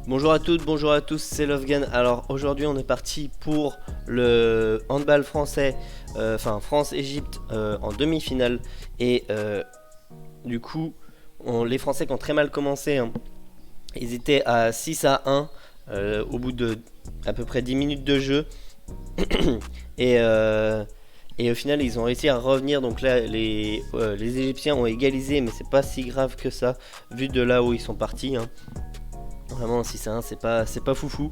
Bonjour à toutes, bonjour à tous, c'est Lovegan. Alors aujourd'hui on est parti pour le handball français, enfin France-Égypte en demi-finale. Et du coup, les Français qui ont très mal commencé, hein. Ils étaient à 6-1 au bout de à peu près 10 minutes de jeu. et, euh, et au final ils ont réussi à revenir. Donc là les Égyptiens ont égalisé, mais c'est pas si grave que ça vu de là où ils sont partis, hein. Vraiment 6-1 c'est pas foufou.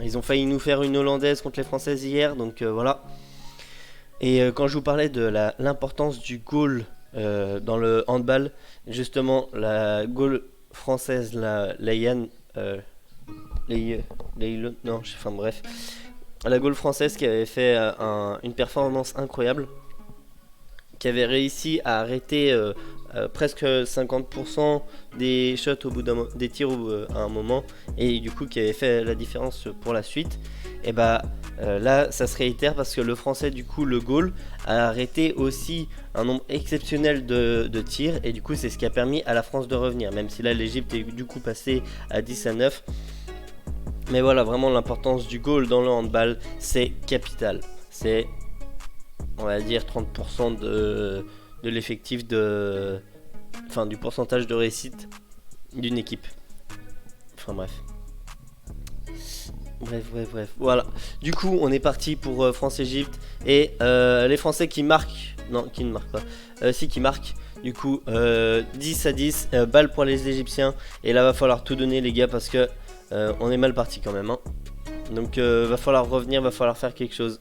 Ils ont failli nous faire une hollandaise contre les Françaises hier, donc voilà. Et quand je vous parlais de l'importance du goal dans le handball, justement la goal française, la Yann, non, enfin bref, la goal française qui avait fait une performance incroyable, qui avait réussi à arrêter presque 50% des shots des tirs à un moment, et du coup qui avait fait la différence pour la suite. Et bah là ça se réitère parce que le français, du coup le goal, a arrêté aussi un nombre exceptionnel de tirs, et du coup c'est ce qui a permis à la France de revenir, même si là l'Égypte est du coup passée à 10-9. Mais voilà, vraiment l'importance du goal dans le handball, c'est capital. C'est, on va dire, 30% de l'effectif enfin du pourcentage de réussite d'une équipe. Enfin bref. Bref. Voilà. Du coup, on est parti pour France-Égypte. Et les Français qui marquent. Non, qui ne marquent pas. Si, qui marquent. Du coup, 10-10. Balle pour les Égyptiens. Et là, va falloir tout donner, les gars, parce que on est mal parti quand même, hein. Donc, va falloir revenir, va falloir faire quelque chose.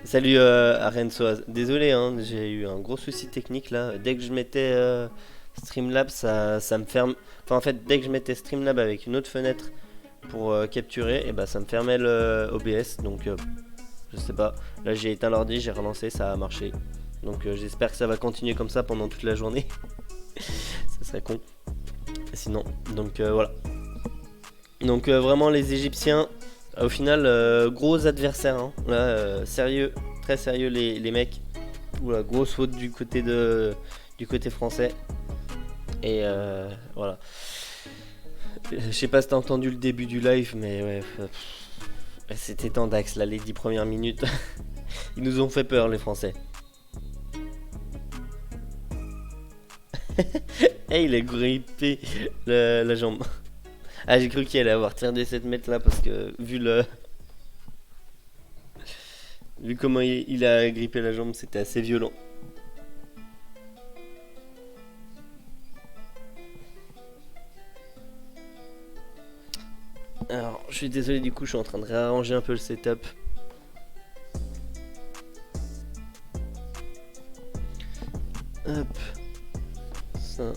Salut Arensoaz. Désolé, hein, j'ai eu un gros souci technique là. Dès que je mettais Streamlab, ça me ferme. Enfin, en fait, dès que je mettais Streamlab avec une autre fenêtre pour capturer, et bah ça me fermait le OBS. Donc, je sais pas. Là, j'ai éteint l'ordi, j'ai relancé, ça a marché. Donc, j'espère que ça va continuer comme ça pendant toute la journée. Ça serait con. Sinon, donc voilà. Donc, vraiment, les Égyptiens. Au final, gros adversaire, hein. Là, sérieux, très sérieux les mecs. Oula, grosse faute du côté français. Et voilà. Je sais pas si t'as entendu le début du live, mais ouais, c'était tendax là, les 10 premières minutes. Ils nous ont fait peur, les Français. Et il a grippé la jambe. Ah, j'ai cru qu'il allait avoir tiré des 7 mètres là, parce que vu comment il a grippé la jambe, c'était assez violent. Alors, je suis désolé, du coup, je suis en train de réarranger un peu le setup. Hop. Ça.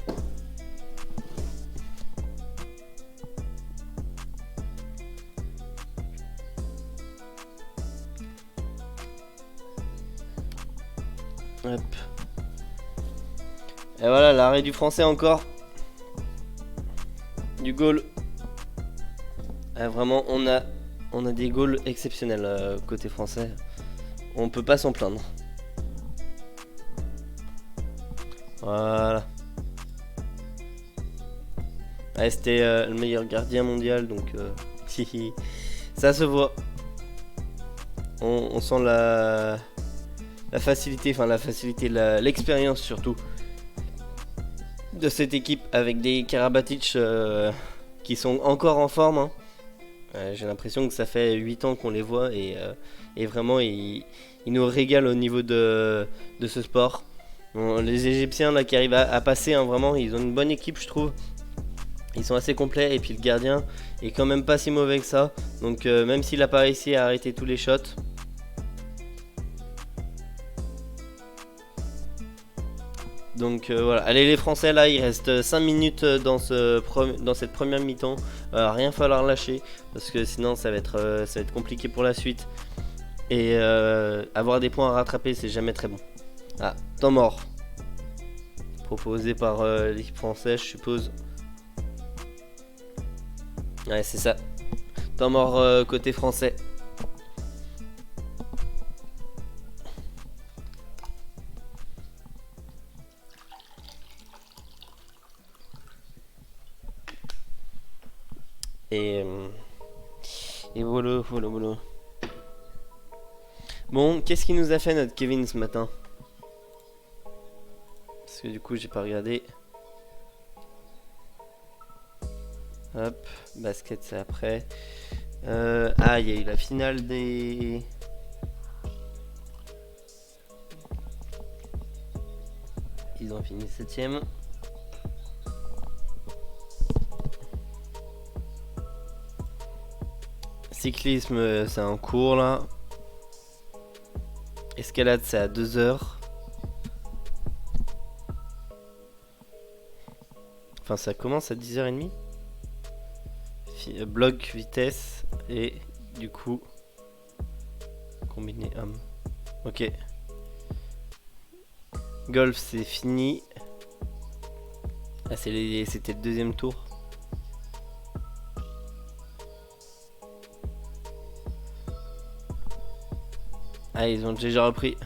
Hop. Et voilà, l'arrêt du français encore. Du goal. Vraiment, on a des goals exceptionnels côté français. On peut pas s'en plaindre. Voilà. Ouais, c'était le meilleur gardien mondial, donc ça se voit. On sent la facilité, enfin la facilité, l'expérience surtout de cette équipe, avec des Karabatic qui sont encore en forme, hein. J'ai l'impression que ça fait 8 ans qu'on les voit, et vraiment ils nous régalent au niveau de ce sport. Bon, les Égyptiens là qui arrivent à passer, hein, vraiment ils ont une bonne équipe, je trouve. Ils sont assez complets, et puis le gardien est quand même pas si mauvais que ça. Donc même s'il a pas réussi à arrêter tous les shots. Donc voilà, allez les Français, là il reste 5 minutes dans cette première mi-temps. Rien falloir lâcher, parce que sinon ça va être compliqué pour la suite. Et avoir des points à rattraper, c'est jamais très bon. Ah, temps mort. Proposé par l'équipe française, je suppose. Ouais, c'est ça. Temps mort côté français. Et, voilà, voilà, voilà. Bon, qu'est-ce qu'il nous a fait notre Kevin ce matin? Parce que du coup, j'ai pas regardé. Hop, basket c'est après. Ah, il y a eu la finale des... Ils ont fini 7ème. Cyclisme, c'est en cours là. Escalade, c'est à 2h. Enfin, ça commence à 10h30. Bloc, vitesse et du coup combiné homme. Ok. Golf, c'est fini. Ah, c'était le deuxième tour. Ah, ils ont déjà repris.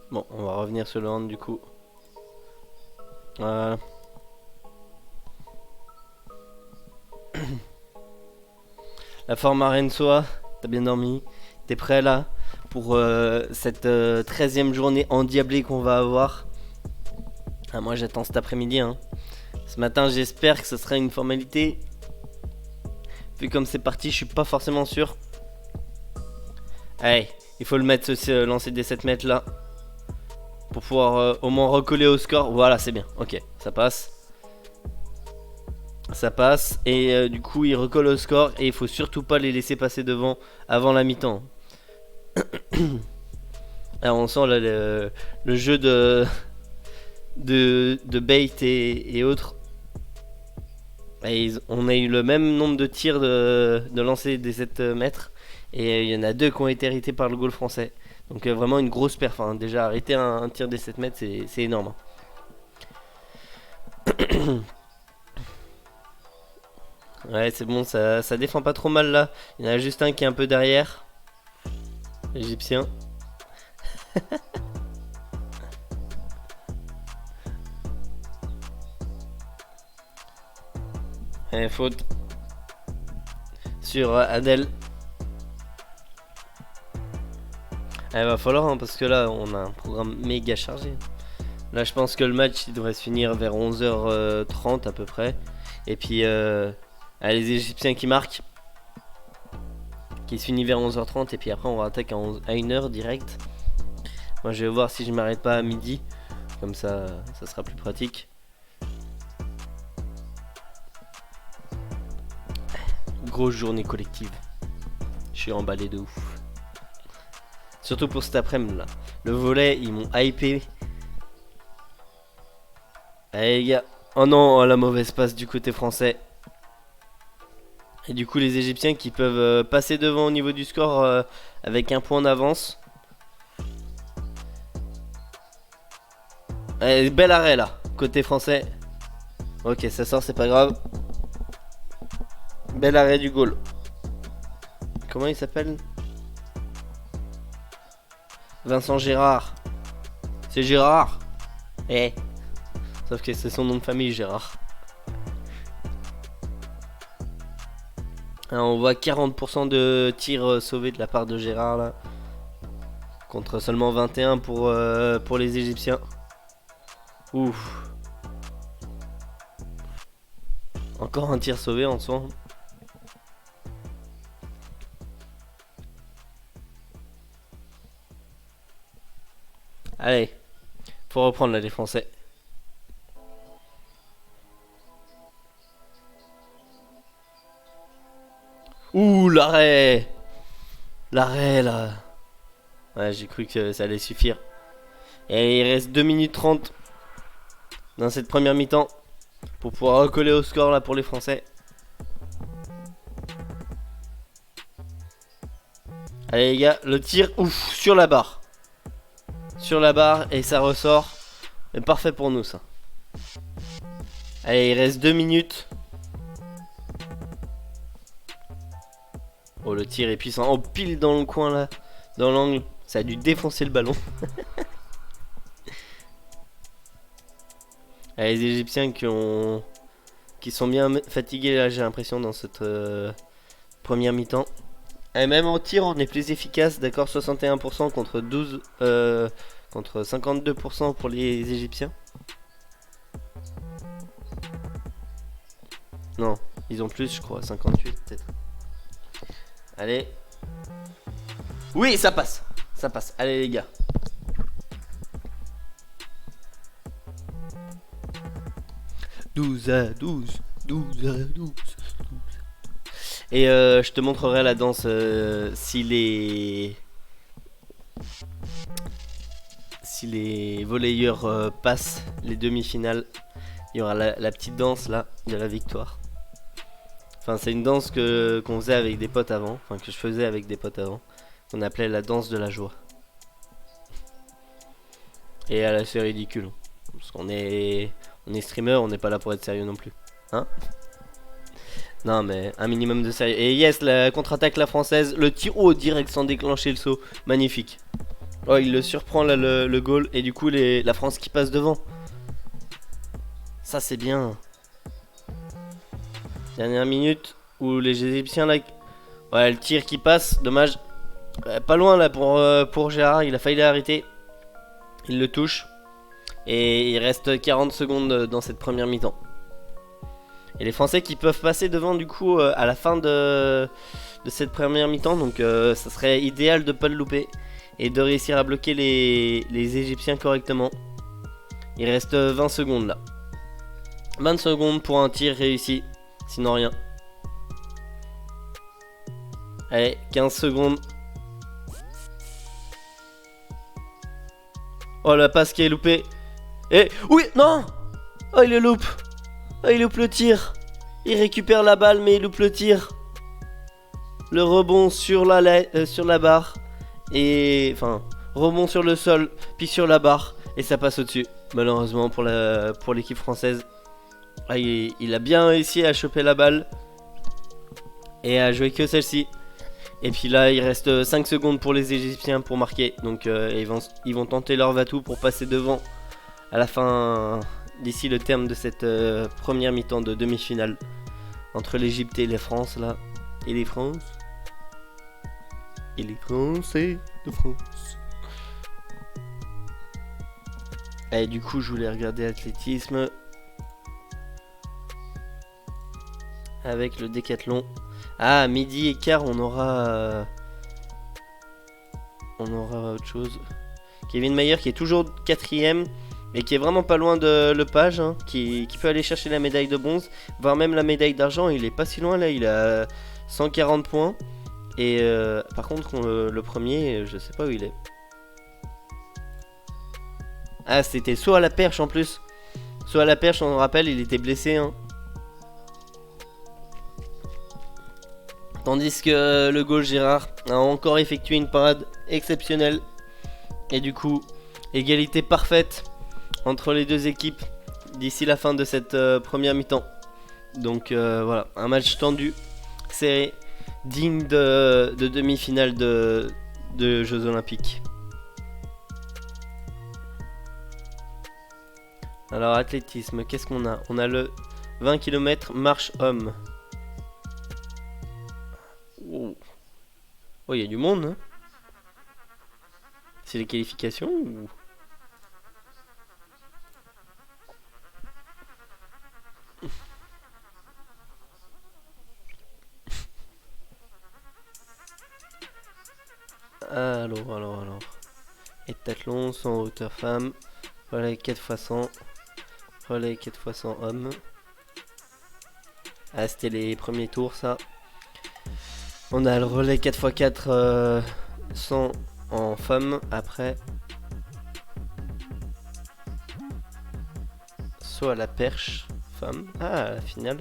Bon, on va revenir sur le hand du coup. Voilà. La forme Arensoa, t'as bien dormi? T'es prêt là pour cette 13ème journée endiablée qu'on va avoir? Ah, moi j'attends cet après-midi. Hein. Ce matin j'espère que ce sera une formalité. Vu comme c'est parti, je suis pas forcément sûr. Allez, il faut le mettre ce lancer des 7 mètres là. Pour pouvoir au moins recoller au score. Voilà, c'est bien. Ok, ça passe. Ça passe. Et du coup, il recolle au score. Et il faut surtout pas les laisser passer devant avant la mi-temps. Alors, on sent là, le jeu de bait et autres. Et on a eu le même nombre de tirs de lancer des 7 mètres. Et il y en a 2 qui ont été hérités par le goal français. Donc vraiment une grosse perf. Hein. Déjà arrêter un tir des 7 mètres, c'est énorme. Ouais, c'est bon, ça défend pas trop mal là. Il y en a juste un qui est un peu derrière. L'Égyptien. Et faute sur Adel. Il va falloir hein, parce que là on a un programme méga chargé. Là je pense que le match il devrait se finir vers 11h30 à peu près. Et puis les Égyptiens qui marquent. Qui se finit vers 11h30 et puis après on va attaquer à 1h direct. Moi je vais voir si je m'arrête pas à midi. Comme ça sera plus pratique. Grosse journée collective. Je suis emballé de ouf. Surtout pour cet après-midi là. Le volley, ils m'ont hypé. Allez les gars. Oh non, la mauvaise passe du côté français. Et du coup les Égyptiens qui peuvent passer devant au niveau du score avec un point d'avance. Allez, bel arrêt là, côté français. Ok, ça sort, c'est pas grave. Bel arrêt du goal. Comment il s'appelle? Vincent Gérard. C'est Gérard. Eh. Sauf que c'est son nom de famille, Gérard. Alors, on voit 40% de tirs sauvés de la part de Gérard là. Contre seulement 21 pour les Égyptiens. Ouf. Encore un tir sauvé en soi. Allez, faut reprendre là les Français. Ouh, l'arrêt. L'arrêt là. Ouais, j'ai cru que ça allait suffire. Et il reste 2 minutes 30 dans cette première mi-temps pour pouvoir recoller au score là pour les Français. Allez les gars, le tir, ouf, sur la barre. Sur la barre et ça ressort. C'est parfait pour nous ça. Allez, il reste 2 minutes. Oh, le tir est puissant. Oh, pile dans le coin là. Dans l'angle. Ça a dû défoncer le ballon. Allez, les Égyptiens qui sont bien fatigués là, j'ai l'impression, dans cette première mi-temps. Et même en tir, on est plus efficace, d'accord, 61% contre 12, contre 52% pour les Égyptiens. Non, ils ont plus, je crois, 58 peut-être. Allez. Oui, ça passe. Ça passe. Allez les gars. « 12 à 12, 12 à 12. Et je te montrerai la danse si les volleyeurs passent les demi-finales. Il y aura la petite danse là de la victoire. Enfin, c'est une danse qu'on faisait avec des potes avant. Enfin, que je faisais avec des potes avant. Qu'on appelait la danse de la joie. Et elle est assez ridicule. Parce qu'on est streamer, on n'est pas là pour être sérieux non plus. Hein? Non, mais un minimum de sérieux. Et yes, la contre-attaque la française. Le tir haut direct sans déclencher le saut. Magnifique. Oh, il le surprend là, le goal. Et du coup, la France qui passe devant. Ça, c'est bien. Dernière minute où les Égyptiens là. Ouais, le tir qui passe. Dommage. Pas loin là pour Gérard. Il a failli l'arrêter. Il le touche. Et il reste 40 secondes dans cette première mi-temps. Et les Français qui peuvent passer devant du coup à la fin de cette première mi-temps. Donc ça serait idéal de ne pas le louper. Et de réussir à bloquer les Égyptiens correctement. Il reste 20 secondes là. 20 secondes pour un tir réussi. Sinon rien. Allez, 15 secondes. Oh la passe qui est loupée. Et oui, non. Oh, il le loupe. Oh, il loupe le tir. Il récupère la balle mais il loupe le tir. Le rebond sur la barre. Et enfin, rebond sur le sol, puis sur la barre. Et ça passe au-dessus. Malheureusement pour l'équipe française. Ah, il a bien réussi à choper la balle. Et à jouer que celle-ci. Et puis là, il reste 5 secondes pour les Égyptiens pour marquer. Donc ils vont tenter leur va-tout pour passer devant à la fin, d'ici le terme de cette première mi-temps de demi-finale. Entre l'Égypte et les France là. Et les France. Et les Français de France. Et du coup, je voulais regarder l'athlétisme. Avec le décathlon. Ah, midi et quart, on aura autre chose. Kevin Mayer qui est toujours 4ème. Et qui est vraiment pas loin de Lepage. Hein, qui peut aller chercher la médaille de bronze. Voire même la médaille d'argent. Il est pas si loin là. Il a 140 points. Et par contre, le premier, je sais pas où il est. Ah, c'était saut à la perche en plus. Saut à la perche, on rappelle, il était blessé. Hein. Tandis que le goal Gérard a encore effectué une parade exceptionnelle. Et du coup, égalité parfaite entre les deux équipes d'ici la fin de cette première mi-temps. Donc voilà, un match tendu, serré, digne de demi-finale de Jeux Olympiques. Alors athlétisme, qu'est-ce qu'on a? On a le 20 km marche homme. Oh, il y a du monde, hein. C'est les qualifications ou... Alors. Heptathlon, 100 hauteur femme. Relais 4x100. Relais 4x100 hommes. Ah, c'était les premiers tours, ça. On a le relais 4x4 100 en femmes. Après, saut à la perche femme. Ah, la finale.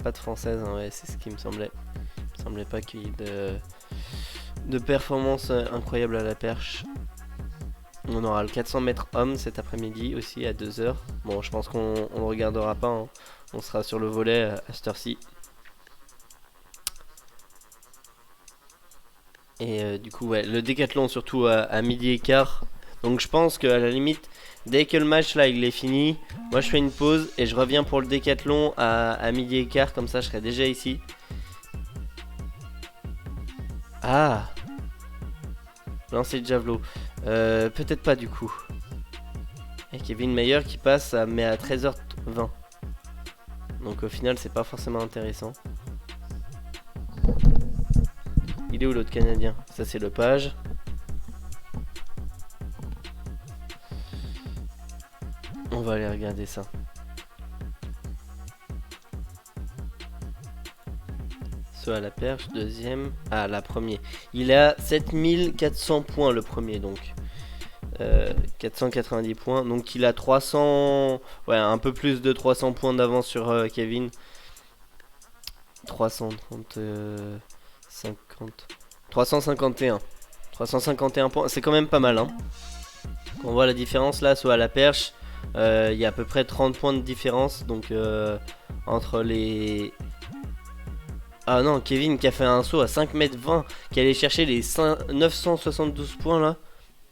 Pas de française, hein, ouais, c'est ce qui me semblait. Il me semblait pas qu'il y ait de performance incroyable à la perche. On aura le 400 mètres homme cet après-midi aussi à 2h. Bon, je pense qu'on le regardera pas. Hein. On sera sur le volet à cette heure-ci. Et du coup, ouais, le décathlon surtout à midi et quart. Donc je pense qu'à la limite, dès que le match là il est fini, moi je fais une pause et je reviens pour le décathlon à midi et quart, comme ça je serai déjà ici. Ah, lancer de javelot. Peut-être pas du coup. Et Kevin Mayer qui passe mais à 13h20. Donc au final c'est pas forcément intéressant. Il est où l'autre Canadien? Ça c'est Lepage. On va aller regarder ça. Saut à la perche, deuxième. Ah, la première. Il a 7400 points le premier donc. 490 points. Donc il a 300... Ouais, un peu plus de 300 points d'avance sur Kevin. 330... 50... 351. 351 points. C'est quand même pas mal, hein. On voit la différence là, soit à la perche. Il y a à peu près 30 points de différence. Donc entre les... Ah non, Kevin qui a fait un saut à 5,20 m, qui allait chercher les 972 points là.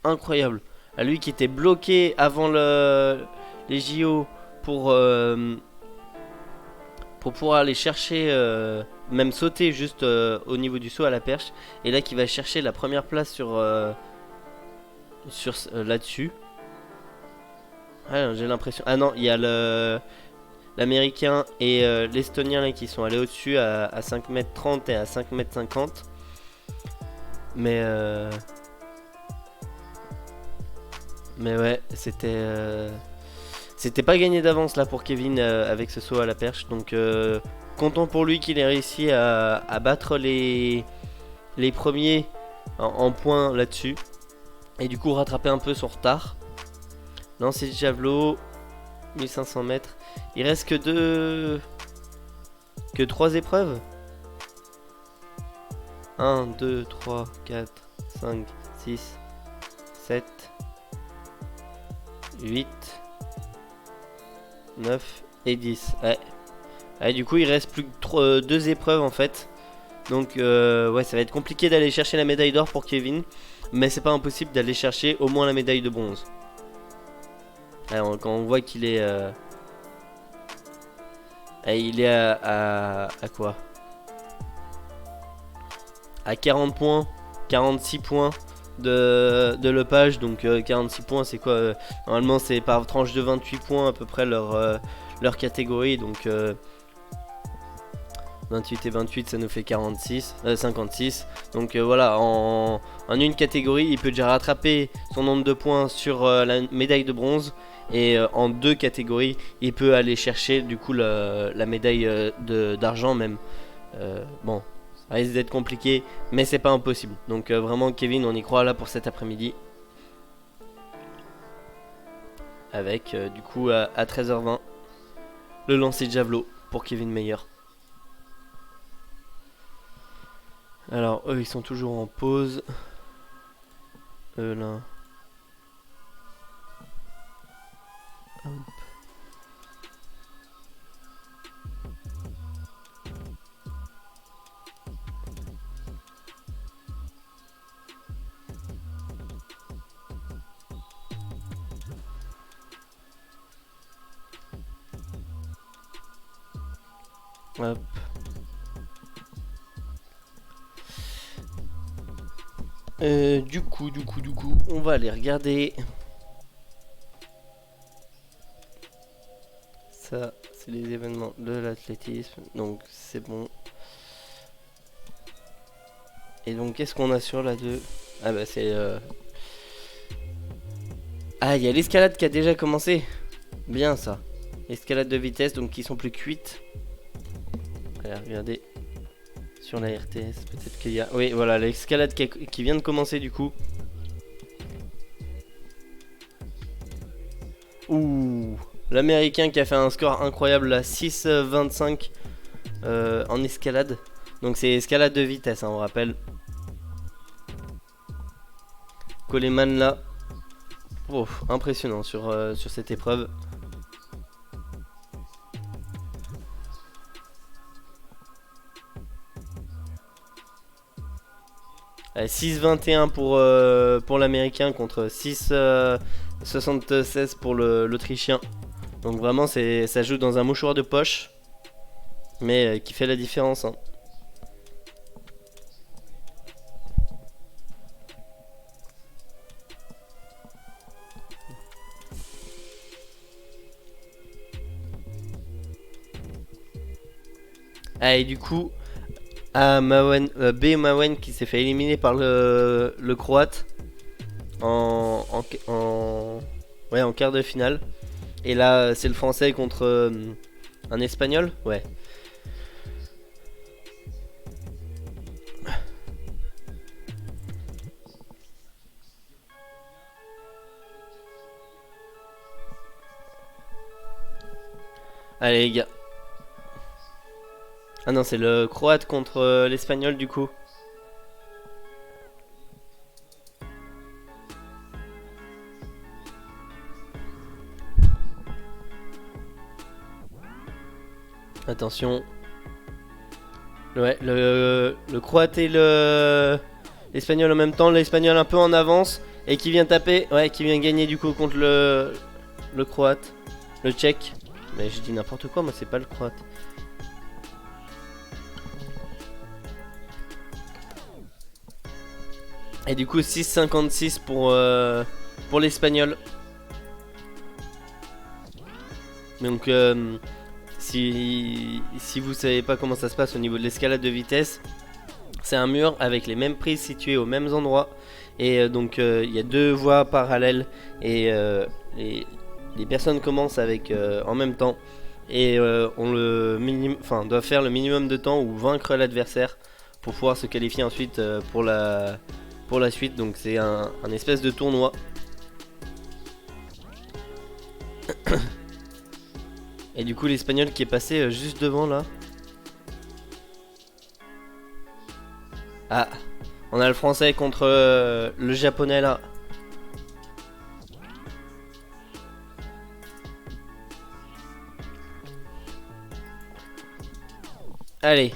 Incroyable. À lui qui était bloqué avant les JO pour pouvoir aller chercher, même sauter juste au niveau du saut à la perche. Et là qui va chercher la première place sur là-dessus. Ouais, j'ai l'impression... Ah non, il y a l'américain et l'estonien là qui sont allés au-dessus à 5,30 m et à 5,50 m. Mais ouais, c'était pas gagné d'avance là pour Kevin avec ce saut à la perche. Donc content pour lui qu'il ait réussi à battre les premiers en points là-dessus. Et du coup rattraper un peu son retard. Lancer de javelot, 1500 mètres. Il reste que 3 épreuves. 1, 2, 3, 4, 5, 6, 7, 8, 9 et 10. Ouais. Ouais, du coup il reste plus que 2 épreuves en fait. Donc ouais, ça va être compliqué d'aller chercher la médaille d'or pour Kevin. Mais c'est pas impossible d'aller chercher au moins la médaille de bronze. Alors, quand on voit qu'il est il est à quoi? À 40 points, 46 points de Lepage. Donc 46 points c'est quoi? Normalement c'est par tranche de 28 points à peu près leur catégorie. Donc 28 et 28 ça nous fait 56. Donc voilà, en une catégorie il peut déjà rattraper son nombre de points sur la médaille de bronze. Et en 2 catégories il peut aller chercher du coup la médaille d'argent même. Bon, ça risque d'être compliqué mais c'est pas impossible. Donc vraiment Kevin, on y croit là pour cet après-midi. Avec du coup à 13h20 le lancer de javelot pour Kevin Mayer. Alors eux ils sont toujours en pause. Eux là. Hop. Hop. Du coup, on va aller regarder. Ça, c'est les événements de l'athlétisme, donc c'est bon. Et donc, qu'est-ce qu'on a sur la 2? Ah bah c'est... Ah, il y a l'escalade qui a déjà commencé. Bien ça. Escalade de vitesse, donc qui sont plus cuites. Allez, regardez. Sur la RTS, peut-être qu'il y a... Oui, voilà, l'escalade qui vient de commencer du coup. Ouh, l'américain qui a fait un score incroyable à 6,25 en escalade. Donc c'est escalade de vitesse, hein, on rappelle. Coleman là. Oh, impressionnant sur cette épreuve. 6-21 pour l'américain contre 6-76 pour l'autrichien. Donc vraiment ça joue dans un mouchoir de poche, mais qui fait la différence, hein. Ah, et du coup, B. Mawen qui s'est fait éliminer par le Croate ouais, en quart de finale. Et là, c'est le Français contre un Espagnol. Ouais. Allez les gars. Ah non, c'est le Croate contre l'Espagnol du coup. Attention. Ouais, le Croate et l'Espagnol en même temps. L'Espagnol un peu en avance. Et qui vient taper. Ouais, qui vient gagner du coup contre le Croate. Le Tchèque. Mais je dis n'importe quoi, moi c'est pas le Croate. Et du coup 6,56 pour l'Espagnol. Donc si vous savez pas comment ça se passe au niveau de l'escalade de vitesse, c'est un mur avec les mêmes prises situées aux mêmes endroits. Et donc il y a deux voies parallèles. Et les personnes commencent avec en même temps. Et on doit faire le minimum de temps ou vaincre l'adversaire pour pouvoir se qualifier ensuite pour la suite. Donc c'est un espèce de tournoi. Et du coup l'Espagnol qui est passé juste devant là. Ah, on a le Français contre le Japonais là. Allez,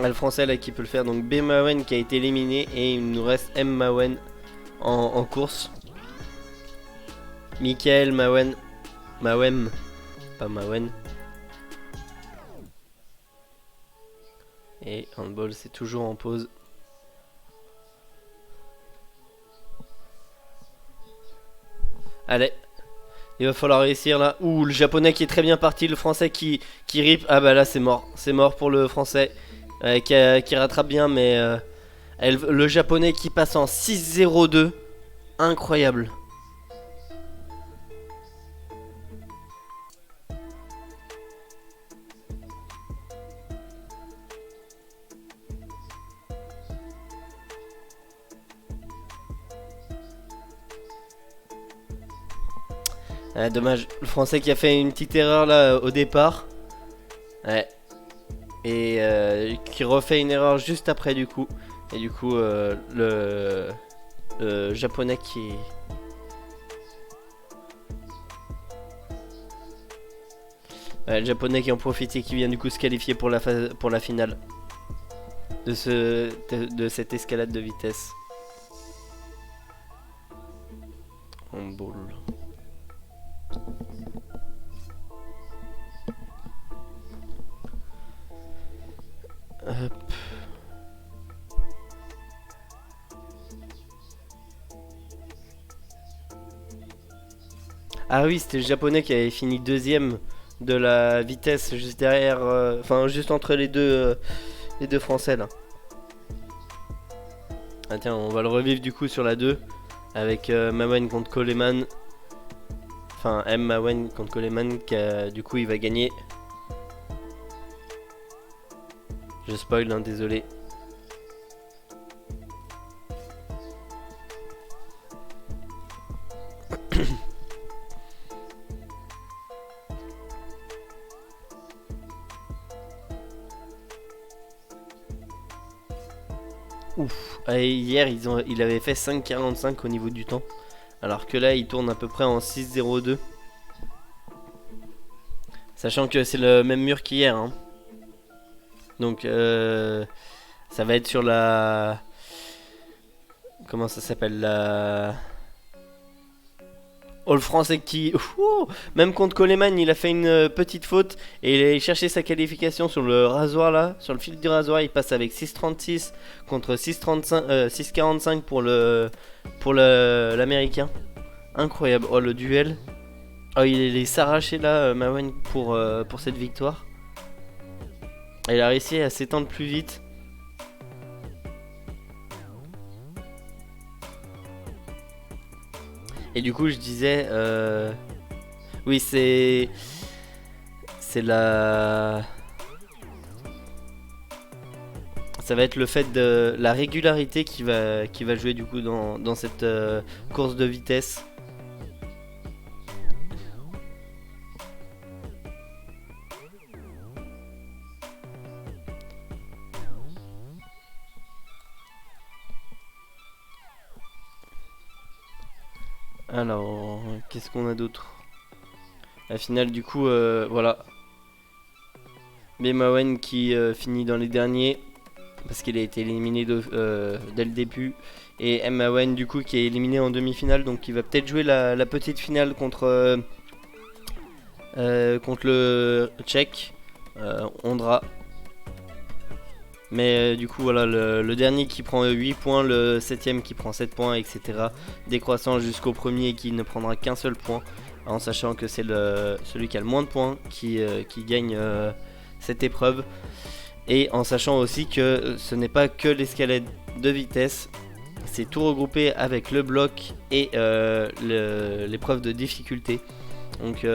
le Français là qui peut le faire. Donc B. Mawen qui a été éliminé et il nous reste M. Mawen en course. Michael Mawen. Mawem. Pas Mawen. Et handball c'est toujours en pause. Allez, il va falloir réussir là. Ouh, le japonais qui est très bien parti, le français qui rip. Ah bah là c'est mort. C'est mort pour le français qui rattrape bien, mais le japonais qui passe en 6-0-2. Incroyable. Ah, dommage, le français qui a fait une petite erreur là au départ. Ouais. Et qui refait une erreur juste après du coup. Et du coup le japonais qui... Ouais, le japonais qui en profite et qui vient du coup se qualifier pour la finale de cette escalade de vitesse. Handball. Hop. Ah oui, c'était le japonais qui avait fini deuxième de la vitesse juste derrière, enfin juste entre les deux français là. Ah tiens, on va le revivre du coup sur la 2 avec Mawen contre Coleman. Enfin M. Mawen contre Coleman qui du coup il va gagner. Je spoil, hein, désolé. Ouf. Et hier il avait fait 5,45 au niveau du temps. Alors que là il tourne à peu près en 6,02. Sachant que c'est le même mur qu'hier, hein. Donc ça va être sur la comment ça s'appelle Oh, le français qui... Ouh, même contre Coleman, il a fait une petite faute et il a cherché sa qualification sur le rasoir là, sur le fil du rasoir. Il passe avec 6,36 contre 6,45 pour l'américain. Incroyable. Oh, le duel. Oh, il est s'arracher là, Mawen, pour cette victoire. Il a réussi à s'étendre plus vite. Et du coup, je disais, oui, c'est la, ça va être le fait de la régularité qui va jouer du coup dans cette course de vitesse. Alors, qu'est-ce qu'on a d'autre? La finale, du coup, voilà. Mawen qui finit dans les derniers parce qu'il a été éliminé dès le début. Et Mawen, du coup, qui est éliminé en demi-finale, donc il va peut-être jouer la petite finale contre le Tchèque, Ondra. Mais du coup voilà, le dernier qui prend 8 points, le 7ème qui prend 7 points, etc. Décroissant jusqu'au premier qui ne prendra qu'un seul point, en sachant que c'est celui qui a le moins de points qui gagne cette épreuve. Et en sachant aussi que ce n'est pas que l'escalade de vitesse, c'est tout regroupé avec le bloc et l'épreuve de difficulté. Donc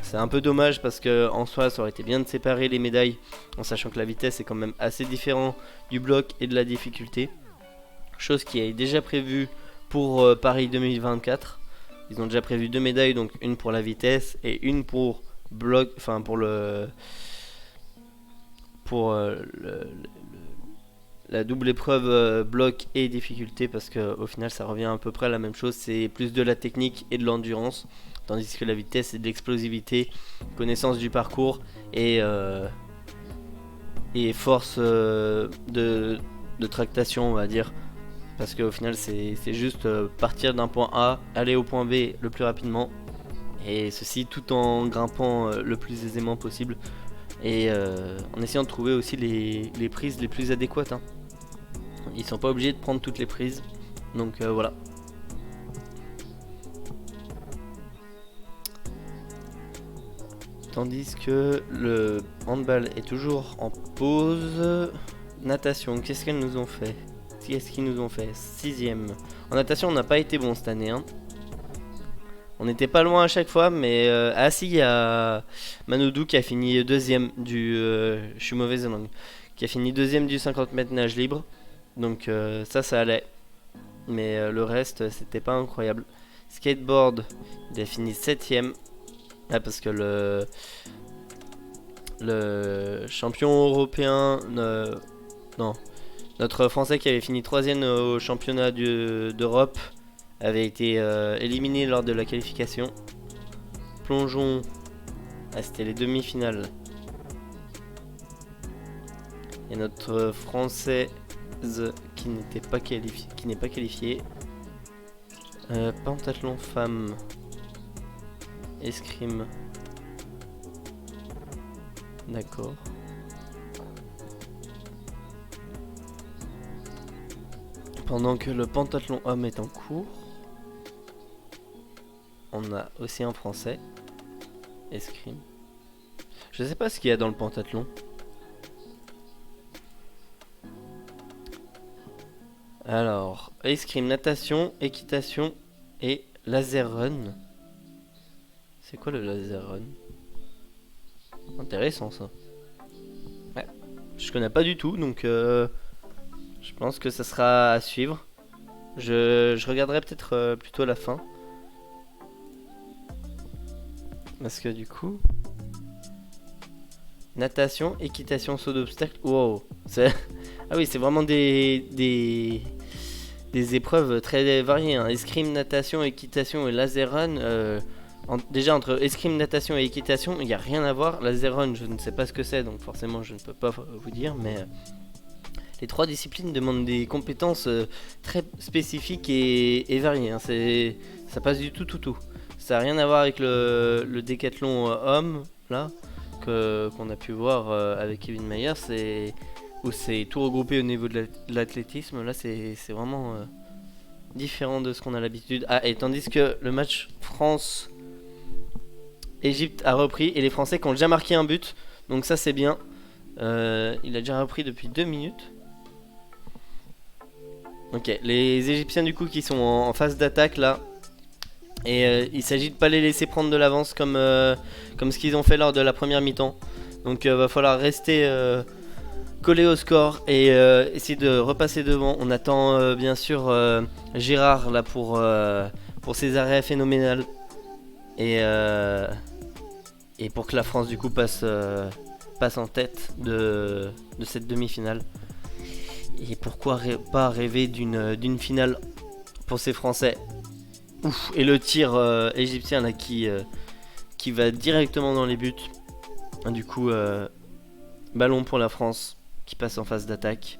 c'est un peu dommage parce que en soi ça aurait été bien de séparer les médailles en sachant que la vitesse est quand même assez différent du bloc et de la difficulté. Chose qui est déjà prévue pour Paris 2024. Ils ont déjà prévu 2 médailles, donc une pour la vitesse et une pour bloc, enfin pour la double épreuve bloc et difficulté, parce que au final ça revient à peu près à la même chose, c'est plus de la technique et de l'endurance, tandis que la vitesse c'est de l'explosivité, connaissance du parcours et force de tractation, on va dire, parce qu'au final c'est juste partir d'un point A, aller au point B le plus rapidement, et ceci tout en grimpant le plus aisément possible. Et en essayant de trouver aussi les prises les plus adéquates, hein. Ils sont pas obligés de prendre toutes les prises. Donc voilà. Tandis que le handball est toujours en pause. Natation, qu'est-ce qu'ils nous ont fait? 6ème. En natation on n'a pas été bon cette année, hein. On n'était pas loin à chaque fois, mais ah si, il y a Manoudou qui a fini 2ème du... je suis mauvaise langue. Qui a fini 2ème du 50 mètres nage libre. Donc ça allait. Mais le reste, c'était pas incroyable. Skateboard, il a fini 7ème. Ah, parce que le champion européen... non. Notre Français qui avait fini 3ème au championnat d'Europe avait été éliminé lors de la qualification. Plongeon. Ah, c'était les demi-finales. Et notre Française qui n'est pas qualifiée. Pentathlon femme. Escrime. D'accord. Pendant que le pentathlon homme est en cours, on a aussi un français. Escrime. Je sais pas ce qu'il y a dans le pentathlon. Alors, escrime, natation, équitation et laser run. C'est quoi le laser run? Intéressant ça. Ouais, je connais pas du tout, donc je pense que ça sera à suivre. Je regarderai peut-être plutôt à la fin. Parce que du coup... Natation, équitation, saut d'obstacle. Wow. Ah oui, c'est vraiment des épreuves très variées, hein. Escrime, natation, équitation et laser run. Déjà entre escrime, natation et équitation, il n'y a rien à voir. Laser run, je ne sais pas ce que c'est, donc forcément je ne peux pas vous dire. Mais les 3 disciplines demandent des compétences très spécifiques et variées. Hein. Ça passe du tout. Ça n'a rien à voir avec le décathlon homme, là, qu'on a pu voir avec Kevin Mayer, où c'est tout regroupé au niveau de l'athlétisme. Là, c'est vraiment différent de ce qu'on a l'habitude. Ah, et tandis que le match France-Égypte a repris, et les Français qui ont déjà marqué un but, donc ça c'est bien. Il a déjà repris depuis 2 minutes. Ok, les Égyptiens du coup qui sont en phase d'attaque là. Et il s'agit de pas les laisser prendre de l'avance comme ce qu'ils ont fait lors de la première mi-temps. Donc va falloir rester collé au score et essayer de repasser devant. On attend bien sûr Gérard là pour ses arrêts phénoménaux. Et pour que la France du coup passe en tête de cette demi-finale. Et pourquoi pas rêver d'une finale pour ces Français. Ouf, et le tir égyptien là qui va directement dans les buts. Du coup, ballon pour la France qui passe en phase d'attaque.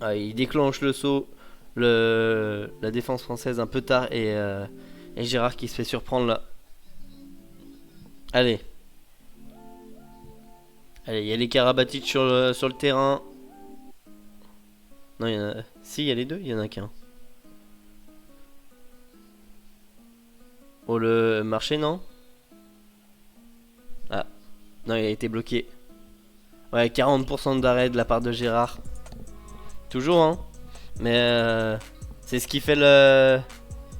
Il déclenche le saut, la défense française un peu tard et Gérard qui se fait surprendre là. Allez, il y a les Karabatic sur le terrain. Non, il y en a. Si, il y a les deux, il y en a qu'un. Oh, le marché, non? Ah, non, il a été bloqué. Ouais, 40% d'arrêt de la part de Gérard. Toujours, hein. Mais c'est ce qui fait le.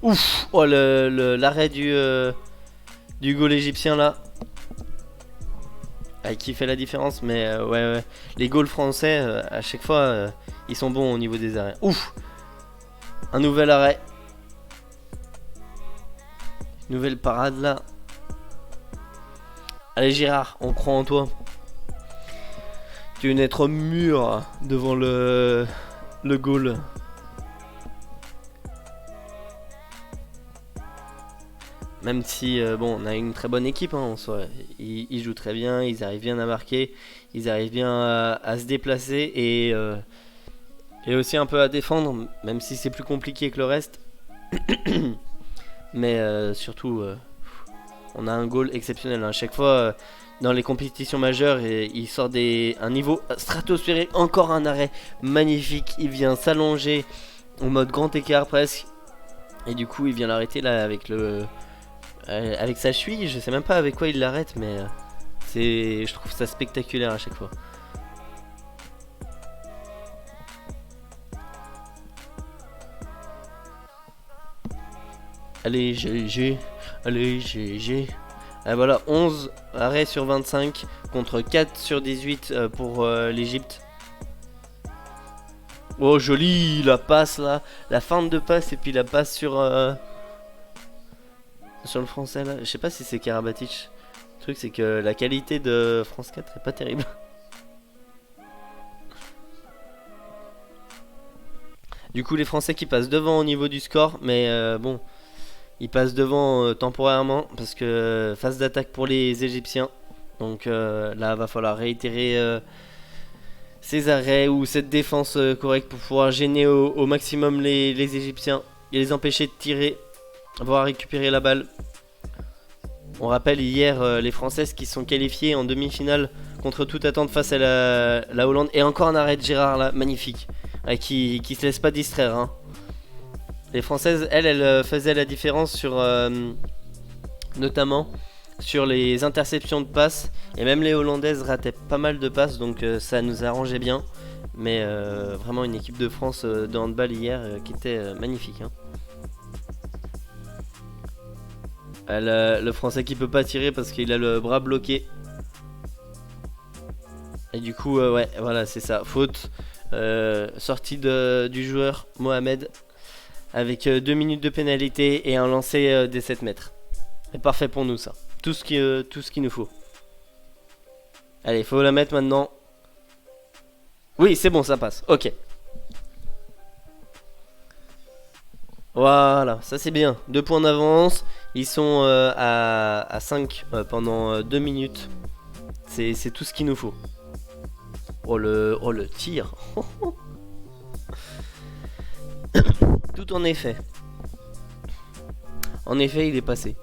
Ouf! Oh, l'arrêt du goal égyptien là. Qui fait la différence, mais ouais. Les goals français, à chaque fois, ils sont bons au niveau des arrêts. Ouf! Un nouvel arrêt. Nouvelle parade là. Allez Gérard, on croit en toi. Tu veux être mûr devant le goal. Même si bon, on a une très bonne équipe, hein, en soi. Ils jouent très bien, ils arrivent bien à marquer, ils arrivent bien à se déplacer et aussi un peu à défendre, même si c'est plus compliqué que le reste. Mais surtout, on a un goal exceptionnel. À chaque fois, dans les compétitions majeures, il sort un niveau stratosphérique. Encore un arrêt magnifique. Il vient s'allonger en mode grand écart presque. Et du coup, il vient l'arrêter là avec sa cheville. Je sais même pas avec quoi il l'arrête, mais je trouve ça spectaculaire à chaque fois. Allez GG, allez GG. Et voilà, 11 arrêts sur 25 contre 4 sur 18 pour l'Egypte. Oh joli, la passe là, la feinte de passe et puis la passe sur le français là. Je sais pas si c'est Karabatic. Le truc c'est que la qualité de France 4 est pas terrible. Du coup les Français qui passent devant au niveau du score, mais bon. Ils passent devant temporairement parce que phase d'attaque pour les Égyptiens. Donc là, va falloir réitérer ces arrêts ou cette défense correcte pour pouvoir gêner au maximum les Égyptiens et les empêcher de tirer, voire récupérer la balle. On rappelle hier les Françaises qui sont qualifiées en demi-finale contre toute attente face à la Hollande. Et encore un arrêt de Gérard là, magnifique, qui se laisse pas distraire, hein. Les Françaises, elles faisaient la différence sur, notamment sur les interceptions de passes. Et même les Hollandaises rataient pas mal de passes, donc ça nous arrangeait bien. Mais vraiment une équipe de France de handball hier qui était magnifique, hein. Le Français qui peut pas tirer parce qu'il a le bras bloqué. Et du coup, ouais, voilà, c'est ça. Faute. Sortie du joueur Mohamed. Avec 2 minutes de pénalité et un lancer des 7 mètres. C'est parfait pour nous ça. Tout ce qu'il nous faut. Allez, il faut la mettre maintenant. Oui, c'est bon, ça passe. Ok. Voilà, ça c'est bien. 2 points d'avance. Ils sont à 5 pendant 2 minutes. C'est tout ce qu'il nous faut. Oh le tir. Tout en effet. En effet, il est passé.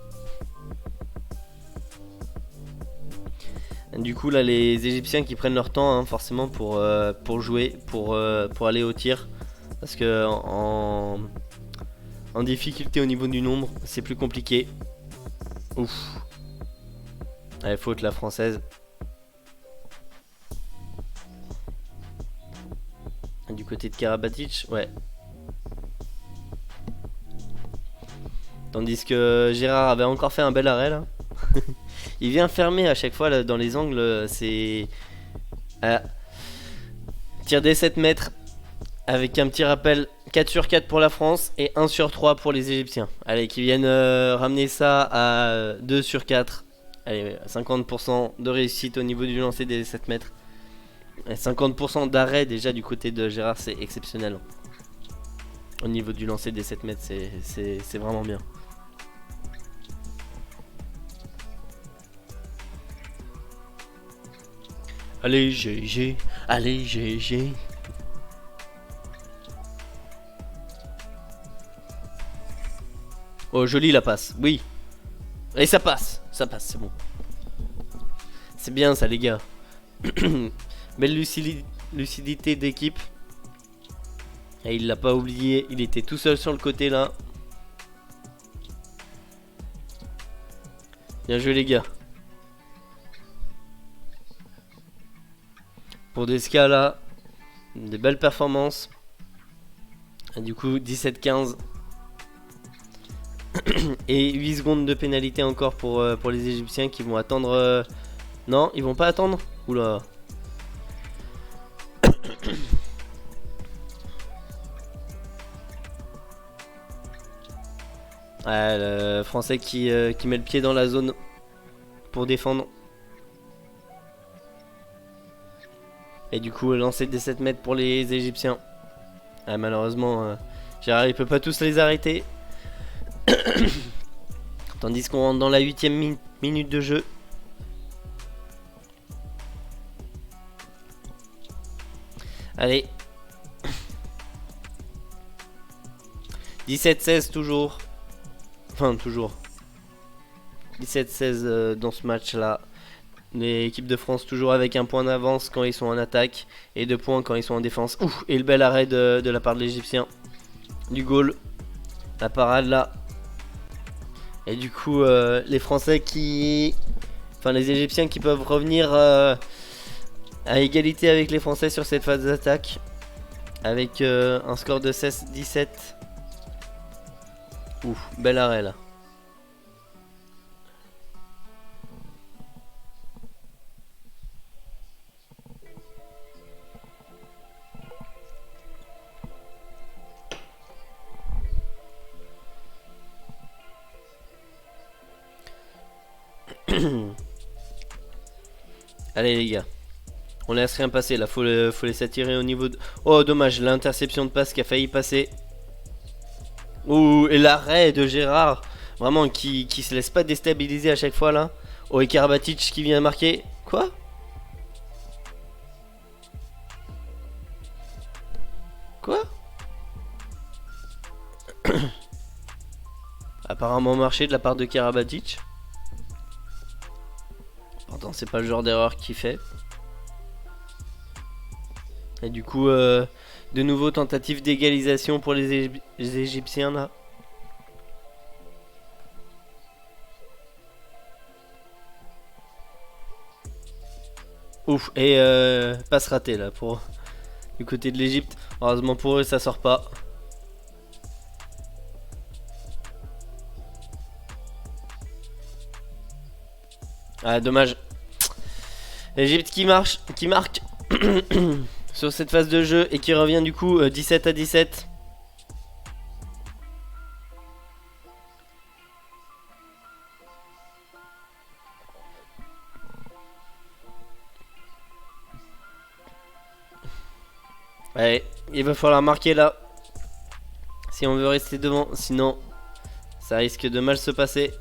Du coup, là, les Égyptiens qui prennent leur temps, hein, forcément, pour jouer, pour aller au tir. Parce que en difficulté au niveau du nombre, c'est plus compliqué. Ouf. Allez, faute la française. Du côté de Karabatic, ouais. Tandis que Gérard avait encore fait un bel arrêt là. Il vient fermer à chaque fois là, dans les angles. C'est. Tir des 7 mètres. Avec un petit rappel 4 sur 4 pour la France et 1 sur 3 pour les Égyptiens. Allez, qui viennent ramener ça à 2 sur 4. Allez, 50% de réussite au niveau du lancer des 7 mètres. Et 50% d'arrêt déjà du côté de Gérard, c'est exceptionnel. Au niveau du lancer des 7 mètres, c'est vraiment bien. Allez GG, allez GG. Oh joli la passe, oui. Et ça passe, c'est bon. C'est bien ça les gars. Belle lucidité d'équipe. Et il l'a pas oublié, il était tout seul sur le côté là. Bien joué les gars. Pour des là, des belles performances. Et du coup 17-15. Et 8 secondes de pénalité encore pour les Égyptiens qui vont attendre. Non, ils vont pas attendre. Oula. Ouais, le français qui met le pied dans la zone pour défendre. Et du coup, lancer des 7 mètres pour les Égyptiens. Ah, malheureusement, Gérard il peut pas tous les arrêter. Tandis qu'on rentre dans la 8ème minute de jeu. Allez. 17-16 toujours. Enfin, toujours. 17-16 dans ce match-là. L'équipe de France toujours avec un point d'avance quand ils sont en attaque. Et 2 points quand ils sont en défense. Ouf, et le bel arrêt de la part de l'Égyptien. Du goal. La parade là. Et du coup, les Français qui... Enfin, les Égyptiens qui peuvent revenir à égalité avec les Français sur cette phase d'attaque. Avec un score de 16-17. Ouf, bel arrêt là. Allez les gars, on laisse rien passer là, faut laisser tirer au niveau de... Oh dommage, l'interception de passe qui a failli passer. Ouh, et l'arrêt de Gérard, vraiment qui se laisse pas déstabiliser à chaque fois là. Oh, et Karabatic qui vient marquer. Quoi? Quoi? Apparemment marché de la part de Karabatic. Pourtant c'est pas le genre d'erreur qu'il fait. Et du coup de nouveau tentative d'égalisation pour les Égyptiens là. Ouf, et passe ratée là pour du côté de l'Égypte. Heureusement pour eux ça sort pas. Ah dommage. L'Égypte qui marque sur cette phase de jeu et qui revient du coup 17-17. Ouais, il va falloir marquer là si on veut rester devant, sinon ça risque de mal se passer.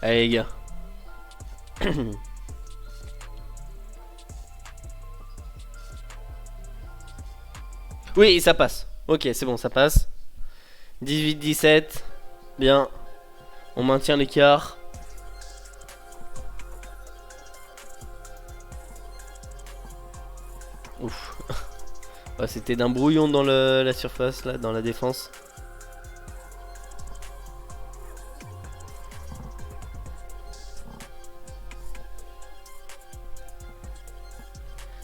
Allez les gars. Oui, ça passe. Ok, c'est bon, ça passe. 18-17. Bien. On maintient l'écart. Ouf. Oh, c'était d'un brouillon dans la surface, là, dans la défense.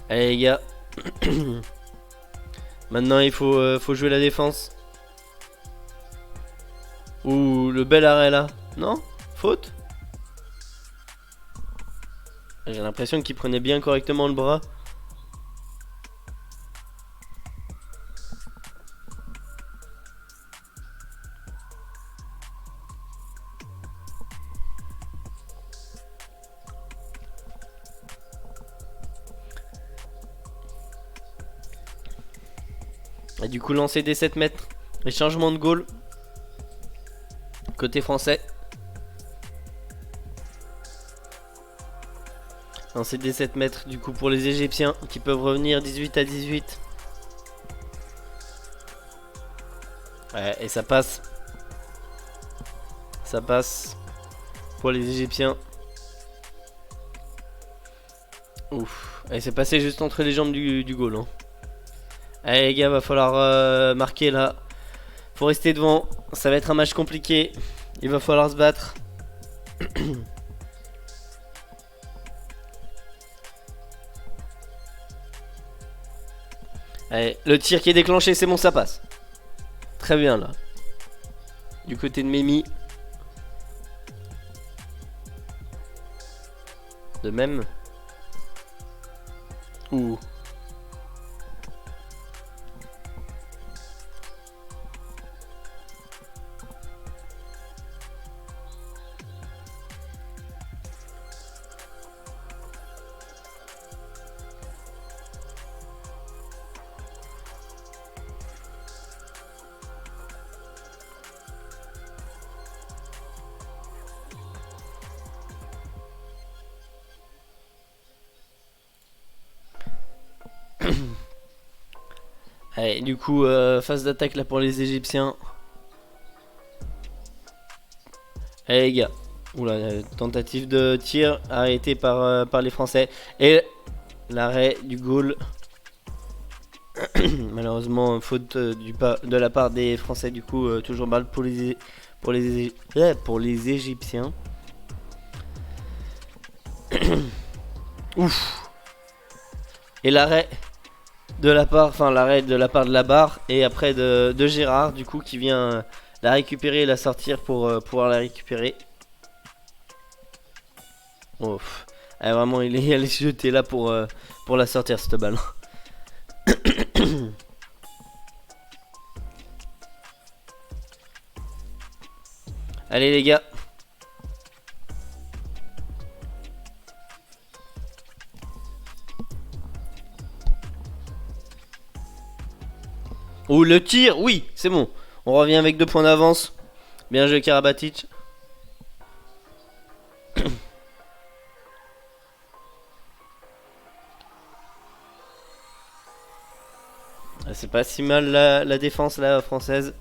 Allez les gars. Maintenant il faut jouer la défense. Ouh, le bel arrêt là. Non? Faute? J'ai l'impression qu'il prenait bien correctement le bras. Et du coup lancer des 7 mètres. Et changement de goal. Côté français. Lancer des 7 mètres du coup pour les Égyptiens qui peuvent revenir 18-18. Ouais, et ça passe. Ça passe pour les Égyptiens. Ouf. Et c'est passé juste entre les jambes du goal. Hein. Allez les gars, va falloir marquer là. Faut rester devant. Ça va être un match compliqué. Il va falloir se battre. Allez, le tir qui est déclenché, c'est bon, ça passe. Très bien là. Du côté de Mimi. De même. Ouh. Allez, du coup, phase d'attaque là pour les Égyptiens. Allez les gars. Oula, tentative de tir arrêtée par les Français. Et l'arrêt du goal. Malheureusement, faute de la part des Français. Du coup, toujours balle pour les Égyptiens. Ouf. Et l'arrêt de la part, de la barre et après de Gérard du coup qui vient la récupérer et la sortir pour pouvoir la récupérer. Ouf. Ah, vraiment il est allé se jeter là pour la sortir cette balle. Allez les gars. Oh le tir, oui, c'est bon. On revient avec 2 points d'avance. Bien joué Karabatic. C'est pas si mal la défense là française.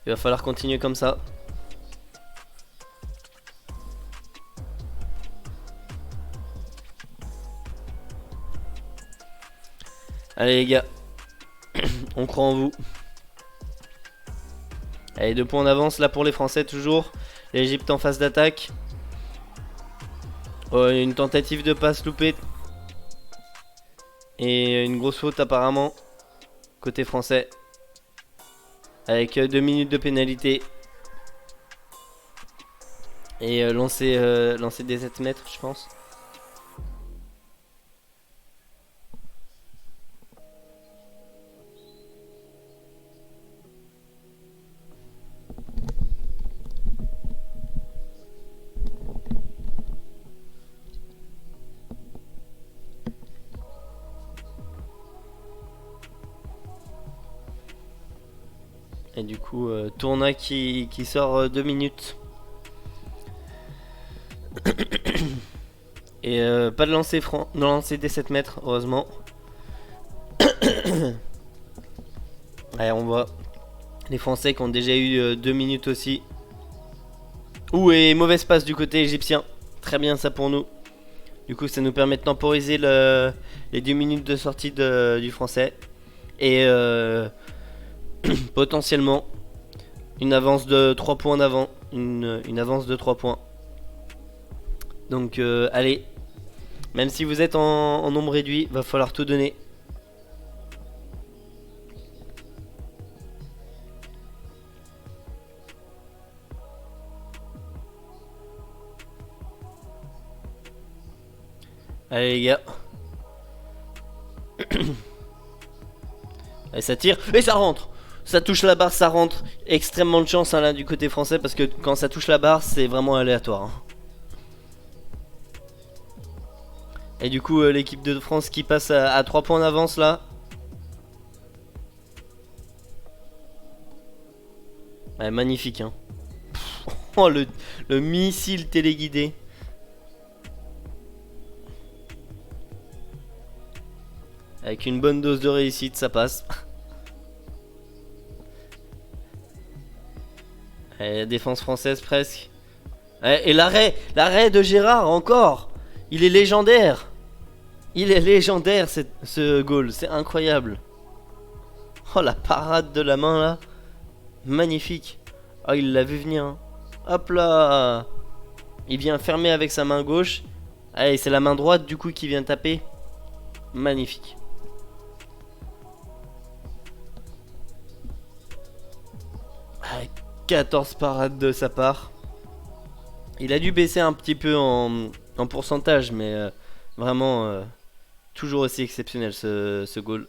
Il va falloir continuer comme ça. Allez les gars, on croit en vous. Allez, 2 points d'avance là pour les Français toujours. L'Égypte en phase d'attaque. Une tentative de passe loupée. Et une grosse faute apparemment. Côté français. Avec 2 minutes de pénalité. Et lancer des 7 mètres je pense. Et du coup, tournoi qui sort 2 minutes. Et pas de lancer franc, de lancer des 7 mètres, heureusement. Allez, on voit les Français qui ont déjà eu 2 minutes aussi. Ouh, et mauvaise passe du côté égyptien. Très bien ça pour nous. Du coup, ça nous permet de temporiser les 2 minutes de sortie du Français. Et potentiellement une avance de 3 points d'avant. Une avance de 3 points. Donc allez, même si vous êtes en nombre réduit, va falloir tout donner. Allez les gars. Et ça tire, et ça rentre. Ça touche la barre, ça rentre. Extrêmement de chance hein, là du côté français, parce que quand ça touche la barre, c'est vraiment aléatoire hein. Et du coup l'équipe de France qui passe à 3 points d'avance là. Ouais, magnifique hein. Oh le missile téléguidé. Avec une bonne dose de réussite, ça passe. Et la défense française presque. Et l'arrêt de Gérard encore. Il est légendaire. Il est légendaire ce goal, c'est incroyable. Oh la parade de la main là. Magnifique. Oh il l'a vu venir hein. Hop là. Il vient fermer avec sa main gauche. Allez c'est la main droite du coup qui vient taper. Magnifique. 14 parades de sa part. Il a dû baisser un petit peu en pourcentage, mais vraiment toujours aussi exceptionnel ce goal.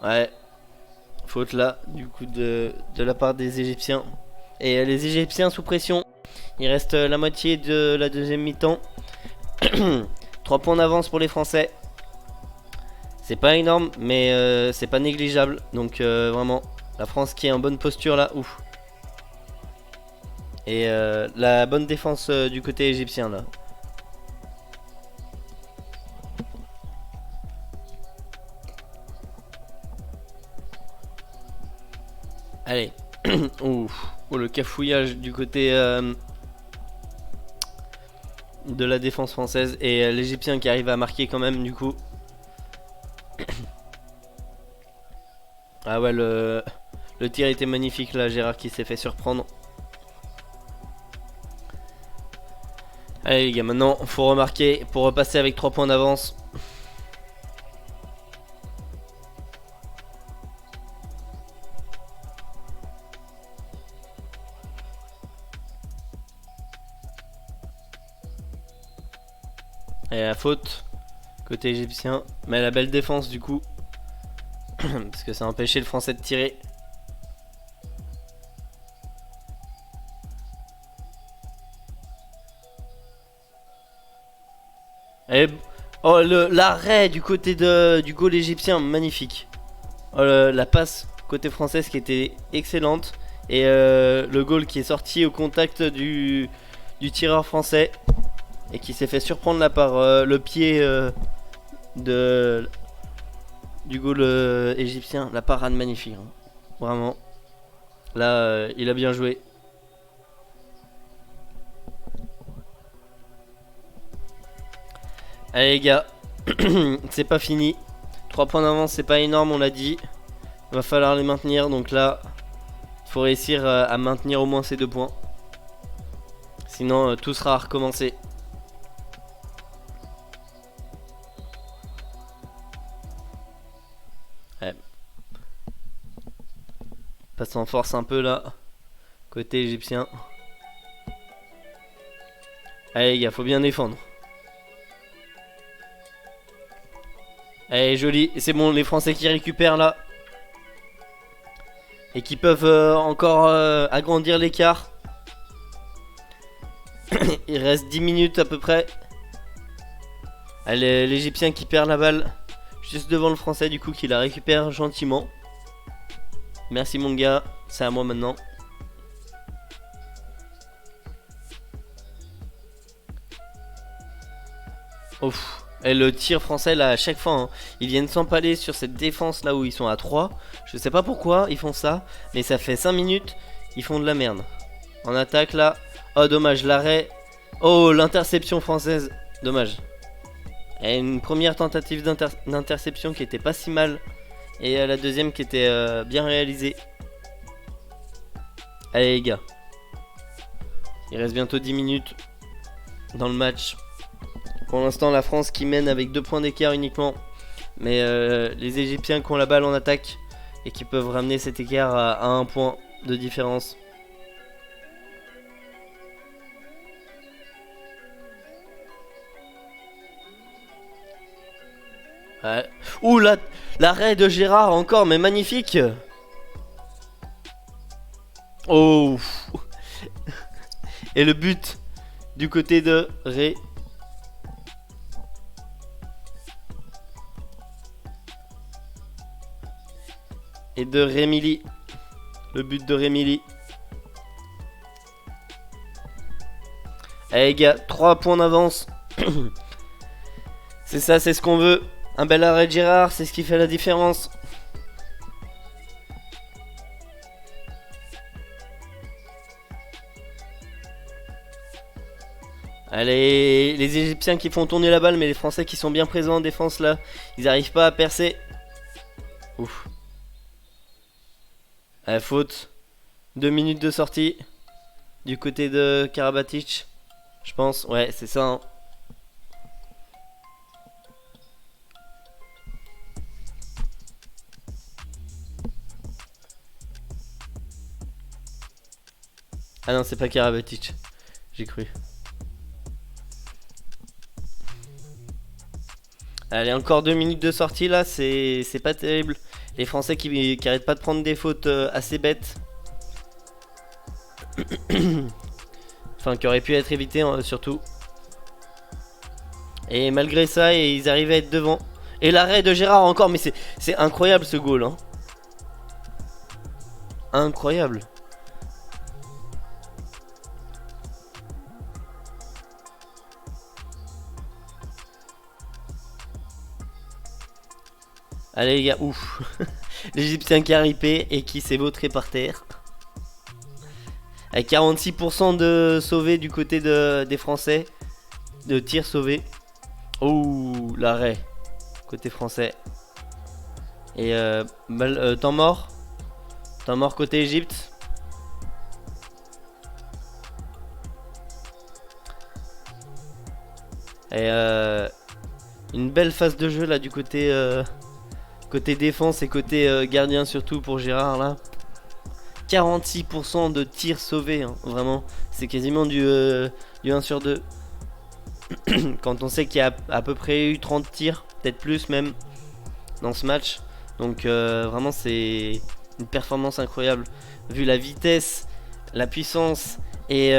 Ouais, faute là, du coup de la part des Égyptiens. Et les Égyptiens sous pression. Il reste la moitié de la deuxième mi-temps. 3 points d'avance pour les Français. C'est pas énorme, mais c'est pas négligeable. Donc vraiment, la France qui est en bonne posture là. Ouf. Et la bonne défense du côté égyptien là. Allez. Ouf. Oh, le cafouillage du côté de la défense française. Et l'Égyptien qui arrive à marquer quand même du coup. Ah ouais, le tir était magnifique là, Gérard qui s'est fait surprendre. Allez les gars, maintenant faut remarquer pour repasser avec 3 points d'avance. Et la faute côté égyptien, mais la belle défense du coup. Parce que ça a empêché le français de tirer. Et oh l'arrêt du côté du goal égyptien, magnifique. Oh, la passe côté française qui était excellente. Et le goal qui est sorti au contact du tireur français. Et qui s'est fait surprendre là par le pied du goal égyptien. La parade magnifique hein. Vraiment. Là il a bien joué. Allez les gars. C'est pas fini. 3 points d'avance c'est pas énorme on l'a dit. Va falloir les maintenir. Donc là il faut réussir à maintenir au moins ces 2 points. Sinon tout sera à recommencer. Ouais. Passe en force un peu là. Côté égyptien. Allez les gars, faut bien défendre. Allez, joli. Et c'est bon, les Français qui récupèrent là. Et qui peuvent encore agrandir l'écart. Il reste 10 minutes à peu près. Allez, l'Égyptien qui perd la balle juste devant le Français du coup qui la récupère gentiment. Merci mon gars, c'est à moi maintenant. Ouf. Et le tir français là à chaque fois hein, ils viennent s'empaler sur cette défense là où ils sont à 3. Je sais pas pourquoi ils font ça, mais ça fait 5 minutes, ils font de la merde. En attaque là. Oh dommage l'arrêt. Oh l'interception française. Dommage. Et une première tentative d'interception qui était pas si mal. Et la deuxième qui était bien réalisée. Allez les gars. Il reste bientôt 10 minutes dans le match. Pour l'instant la France qui mène avec 2 points d'écart uniquement. Mais les Égyptiens qui ont la balle en attaque. Et qui peuvent ramener cet écart à 1 point de différence. Ouais. Ouh l'arrêt de Gérard encore mais magnifique. Oh. Et le but du côté de Ré. Et de Rémili. Le but de Rémili. Allez les gars, 3 points d'avance. C'est ça, c'est ce qu'on veut. Un bel arrêt de Gérard, c'est ce qui fait la différence. Allez, les Égyptiens qui font tourner la balle, mais les Français qui sont bien présents en défense là, ils n'arrivent pas à percer. Ouf. Allez, faute. 2 minutes de sortie. Du côté de Karabatic. Je pense, ouais, c'est ça. Hein. Ah non, c'est pas Karabatic. J'ai cru. Allez, encore 2 minutes de sortie là, c'est pas terrible. Les Français qui arrêtent pas de prendre des fautes assez bêtes. Enfin, qui auraient pu être évitées surtout. Et malgré ça, ils arrivent à être devant. Et l'arrêt de Gérard encore, mais c'est incroyable ce goal. Hein. Incroyable. Allez les gars, ouf. L'Égyptien qui a ripé et qui s'est vautré par terre. Avec 46% de sauvés du côté des Français. De tirs sauvés. Ouh, l'arrêt. Côté français. Et temps mort. Temps mort côté Égypte. Et une belle phase de jeu là du côté... côté défense et côté gardien surtout pour Gérard là. 46% de tirs sauvés hein, vraiment. C'est quasiment du 1 sur 2. Quand on sait qu'il y a à peu près eu 30 tirs, peut-être plus même, dans ce match. Donc vraiment c'est une performance incroyable. Vu la vitesse, la puissance et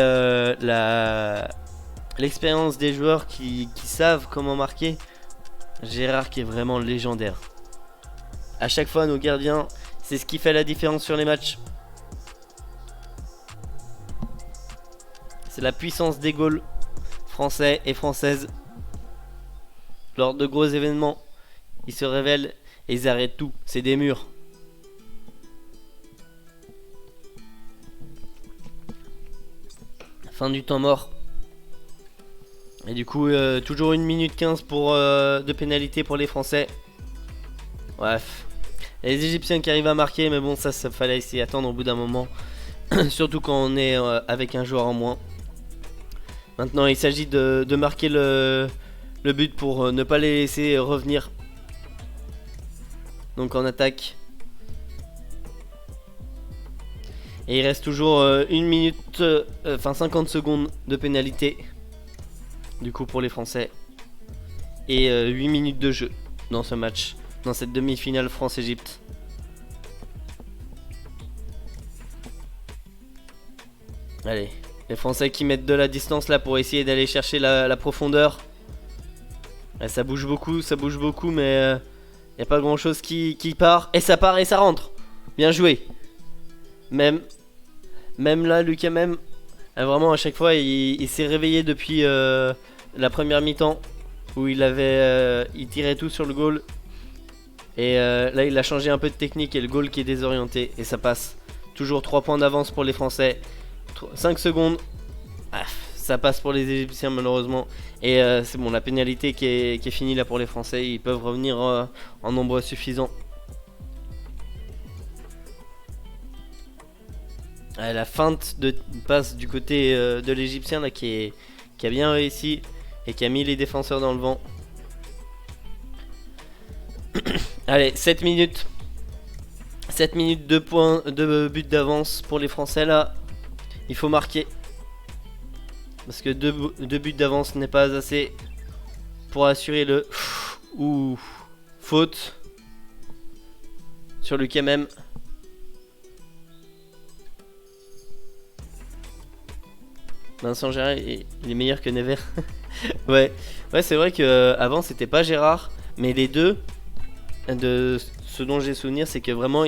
l'expérience des joueurs qui savent comment marquer. Gérard qui est vraiment légendaire. À chaque fois, nos gardiens, c'est ce qui fait la différence sur les matchs. C'est la puissance des goals français et françaises. Lors de gros événements, ils se révèlent et ils arrêtent tout. C'est des murs. Fin du temps mort. Et du coup, toujours 1 minute 15 de pénalité pour les Français. Bref. Les Égyptiens qui arrivent à marquer, mais bon, ça fallait essayer d'attendre au bout d'un moment. Surtout quand on est avec un joueur en moins. Maintenant, il s'agit de marquer le but pour ne pas les laisser revenir. Donc en attaque. Et il reste toujours 1 minute, 50 secondes de pénalité. Du coup pour les Français. Et 8 minutes de jeu dans ce match. Dans cette demi-finale France-Égypte. Allez, les Français qui mettent de la distance là pour essayer d'aller chercher la profondeur. Et ça bouge beaucoup, mais il n'y a pas grand chose qui part. Et ça part et ça rentre. Bien joué. Même, même là, Lucas même, vraiment à chaque fois, il s'est réveillé depuis la première mi-temps où il tirait tout sur le goal. Et là, il a changé un peu de technique et le goal qui est désorienté et ça passe. Toujours 3 points d'avance pour les Français. 5 secondes. Ah, ça passe pour les Égyptiens malheureusement. Et c'est bon, la pénalité qui est finie là pour les Français. Ils peuvent revenir en nombre suffisant. La feinte de passe du côté de l'Égyptien là qui a bien réussi et qui a mis les défenseurs dans le vent. Allez, 7 minutes. 7 minutes, 2 points, 2 buts d'avance pour les Français là. Il faut marquer. Parce que 2 buts d'avance n'est pas assez pour assurer le... Ouh. Faute. Sur le KMM. Vincent Gérard, il est meilleur que Nevers. Ouais, c'est vrai que avant c'était pas Gérard. Mais les deux, de ce dont j'ai souvenir, c'est que vraiment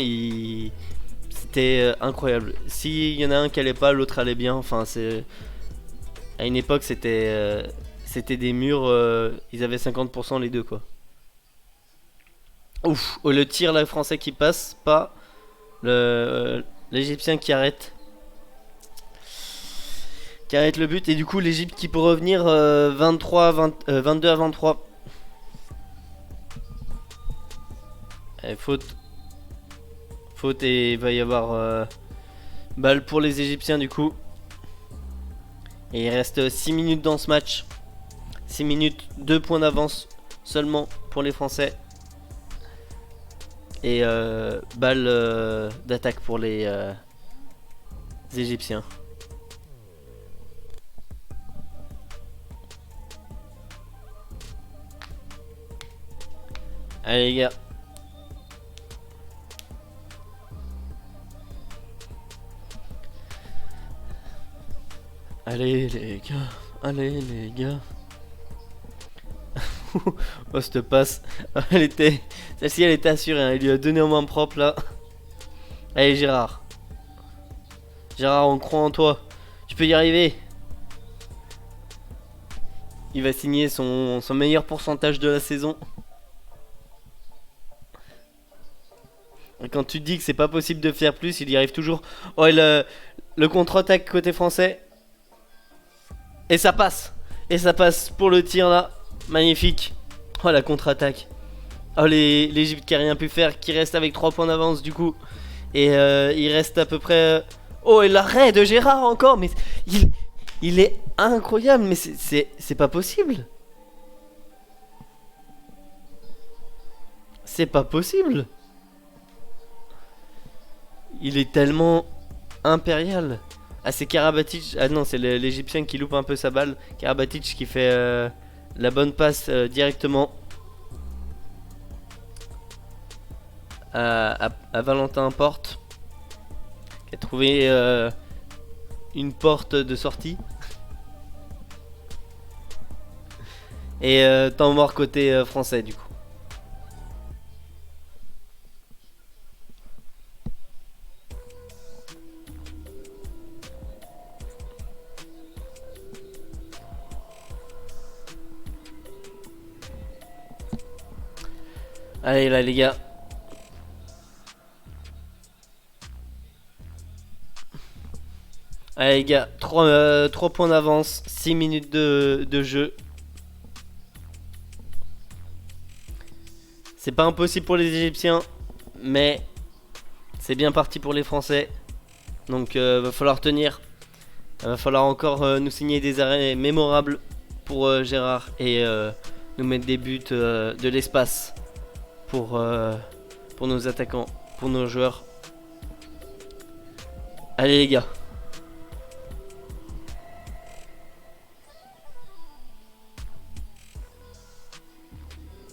c'était incroyable. S'il y en a un qui allait pas, l'autre allait bien. Enfin, c'est... À une époque, c'était des murs, ils avaient 50% les deux, quoi. Ouf, oh, le tir là français qui passe, pas l'Égyptien qui arrête. Qui arrête le but et du coup l'Égypte qui peut revenir 22 à 23. Allez, faute et il va y avoir balle pour les Égyptiens du coup. Et il reste 6 minutes dans ce match. 6 minutes, 2 points d'avance seulement pour les Français. Et balle d'attaque pour les Égyptiens. Allez les gars. Allez les gars. Allez les gars. Oh cette passe. Celle-ci elle était assurée hein. Il lui a donné en main propre là. Allez Gérard. Gérard on croit en toi. Tu peux y arriver. Il va signer son meilleur pourcentage de la saison. Et quand tu te dis que c'est pas possible de faire plus, il y arrive toujours. Oh et le contre-attaque côté français. Et ça passe. Et ça passe pour le tir là. Magnifique. Oh la contre-attaque. Oh l'Égypte qui a rien pu faire. Qui reste avec 3 points d'avance du coup. Et il reste à peu près... Oh et l'arrêt de Gérard encore. Mais il est incroyable. Mais c'est pas possible. C'est pas possible. Il est tellement impérial. Ah c'est Karabatic. Ah non c'est l'Égyptien qui loupe un peu sa balle. Karabatic qui fait la bonne passe directement à Valentin Porte. Qui a trouvé une porte de sortie. Et temps mort côté français du coup. Allez là les gars. Allez les gars, 3 points d'avance, 6 minutes de jeu. C'est pas impossible pour les Égyptiens, mais c'est bien parti pour les Français. Donc va falloir tenir. Va falloir encore nous signer des arrêts mémorables pour Gérard et nous mettre des buts de l'espace pour nos attaquants, pour nos joueurs. Allez les gars.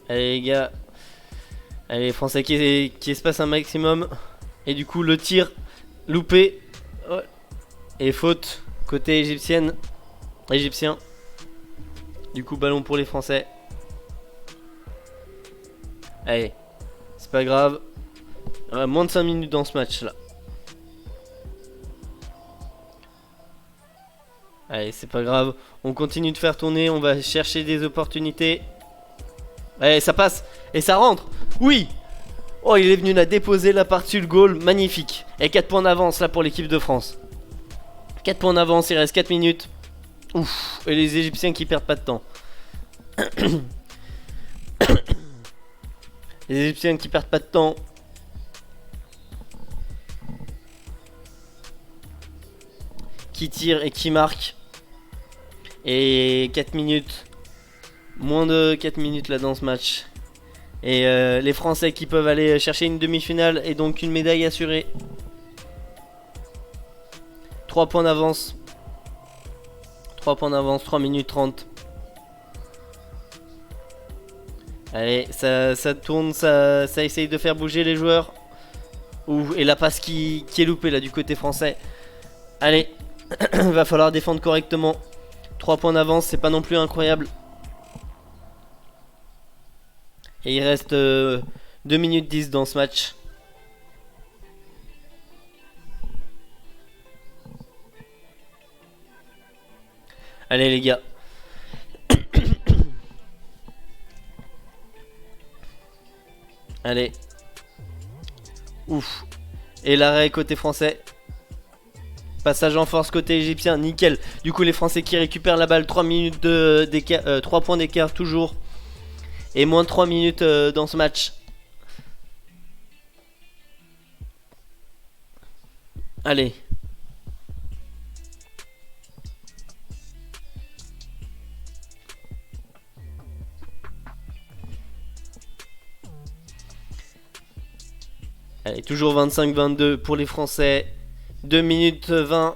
Allez les gars. Allez les Français qui espacent un maximum. Et du coup le tir loupé. Ouais. Et faute côté égyptien. Du coup ballon pour les Français. Allez. C'est pas grave. Moins de 5 minutes dans ce match là. Allez, c'est pas grave. On continue de faire tourner. On va chercher des opportunités. Allez, ça passe. Et ça rentre. Oui. Oh, il est venu la déposer là par-dessus le goal. Magnifique. Et 4 points d'avance là pour l'équipe de France. 4 points d'avance. Il reste 4 minutes. Ouf. Et les Égyptiens qui perdent pas de temps. Les Égyptiens qui perdent pas de temps. Qui tire et qui marque. Et 4 minutes. Moins de 4 minutes là dans ce match. Et les Français qui peuvent aller chercher une demi-finale et donc une médaille assurée. 3 points d'avance. 3 points d'avance, 3 minutes 30. Allez, ça tourne, ça essaye de faire bouger les joueurs. Ouh, et la passe qui est loupée là du côté français. Allez, va falloir défendre correctement. 3 points d'avance, c'est pas non plus incroyable. Et il reste 2 minutes 10 dans ce match. Allez les gars. Allez. Ouf. Et l'arrêt côté français. Passage en force côté égyptien, nickel. Du coup les Français qui récupèrent la balle. 3 minutes d'écart, 3 points d'écart toujours. Et moins de 3 minutes dans ce match. Allez. Allez, toujours 25-22 pour les Français. 2 minutes 20.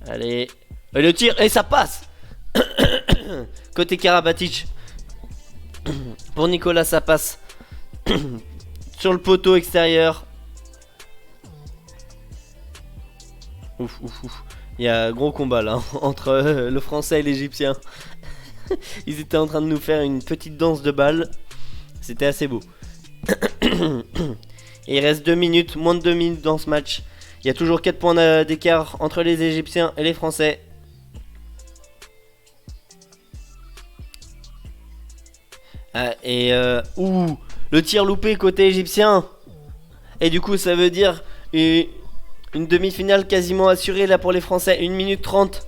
Allez. Et le tir, et ça passe. Côté Karabatic. Pour Nicolas, ça passe. Sur le poteau extérieur. Ouf, ouf, ouf. Il y a un gros combat là entre le Français et l'Égyptien. Ils étaient en train de nous faire une petite danse de balles. C'était assez beau. Et il reste 2 minutes, moins de 2 minutes dans ce match. Il y a toujours 4 points d'écart entre les Égyptiens et les Français. Ouh, le tir loupé côté égyptien. Et du coup ça veut dire une demi-finale quasiment assurée là pour les Français. 1 minute 30.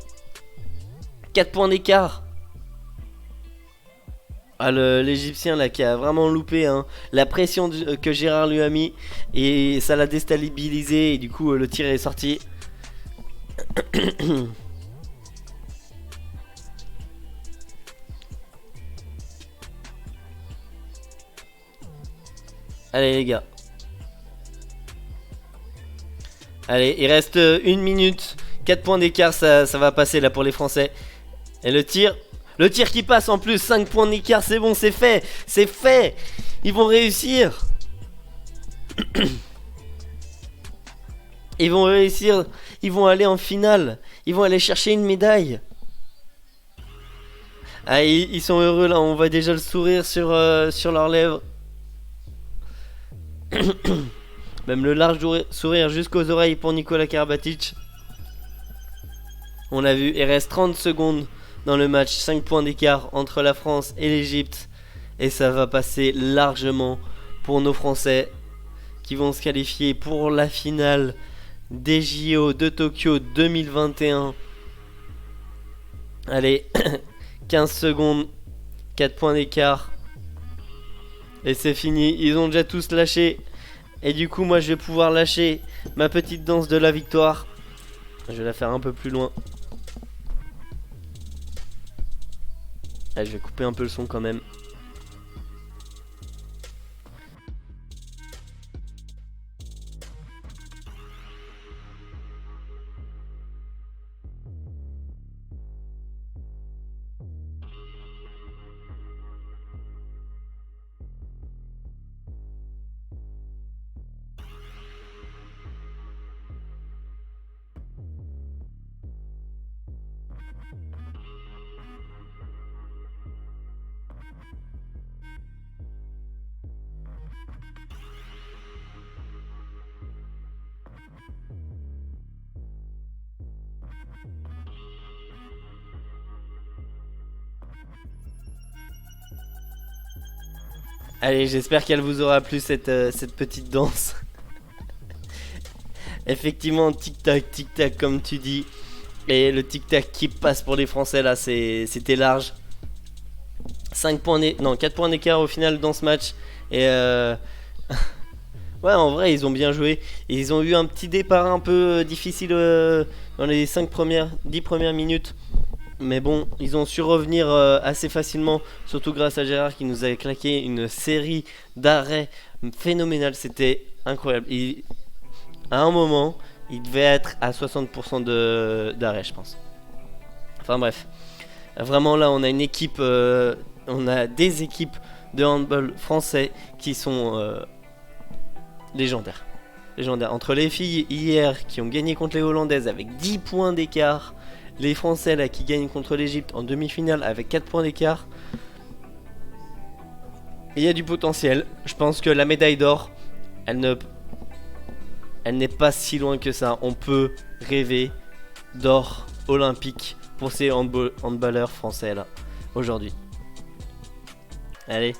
4 points d'écart. Ah, l'Égyptien là qui a vraiment loupé hein, la pression que Gérard lui a mis. Et ça l'a déstabilisé. Et du coup le tir est sorti. Allez les gars. Allez, il reste 1 minute. 4 points d'écart, ça va passer là pour les Français. Et le tir qui passe en plus. 5 points d'écart, c'est bon, c'est fait. C'est fait. Ils vont réussir. Ils vont réussir. Ils vont aller en finale. Ils vont aller chercher une médaille. Ah, ils sont heureux là. On voit déjà le sourire sur leurs lèvres. Même le large sourire jusqu'aux oreilles pour Nicolas Karabatic. On l'a vu, il reste 30 secondes dans le match. 5 points d'écart entre la France et l'Égypte. Et ça va passer largement pour nos Français qui vont se qualifier pour la finale des JO de Tokyo 2021. Allez, 15 secondes, 4 points d'écart. Et c'est fini, ils ont déjà tous lâché. Et du coup moi je vais pouvoir lâcher ma petite danse de la victoire. Je vais la faire un peu plus loin. Allez, je vais couper un peu le son quand même. Allez, j'espère qu'elle vous aura plu cette petite danse. Effectivement, tic-tac, comme tu dis. Et le tic-tac qui passe pour les Français là, c'était large. 4 points d'écart au final dans ce match. Et ouais, en vrai, ils ont bien joué. Et ils ont eu un petit départ un peu difficile dans les 10 premières minutes. Mais bon, ils ont su revenir assez facilement, surtout grâce à Gérard qui nous avait claqué une série d'arrêts phénoménales. C'était incroyable. À un moment, il devait être à 60% d'arrêt, je pense. Enfin bref, vraiment là, on a une équipe, on a des équipes de handball français qui sont légendaires. Entre les filles hier qui ont gagné contre les Hollandaises avec 10 points d'écart, les Français là qui gagnent contre l'Egypte en demi-finale avec 4 points d'écart. Il y a du potentiel. Je pense que la médaille d'or, elle n'est pas si loin que ça. On peut rêver d'or olympique pour ces handballeurs français là aujourd'hui. Allez,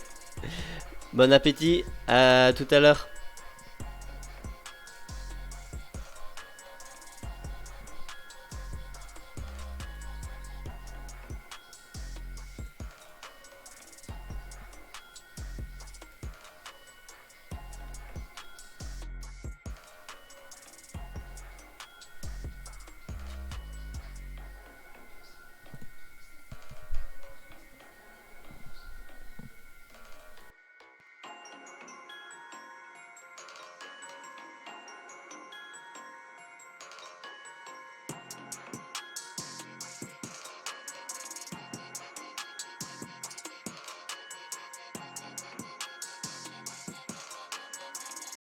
bon appétit, à tout à l'heure.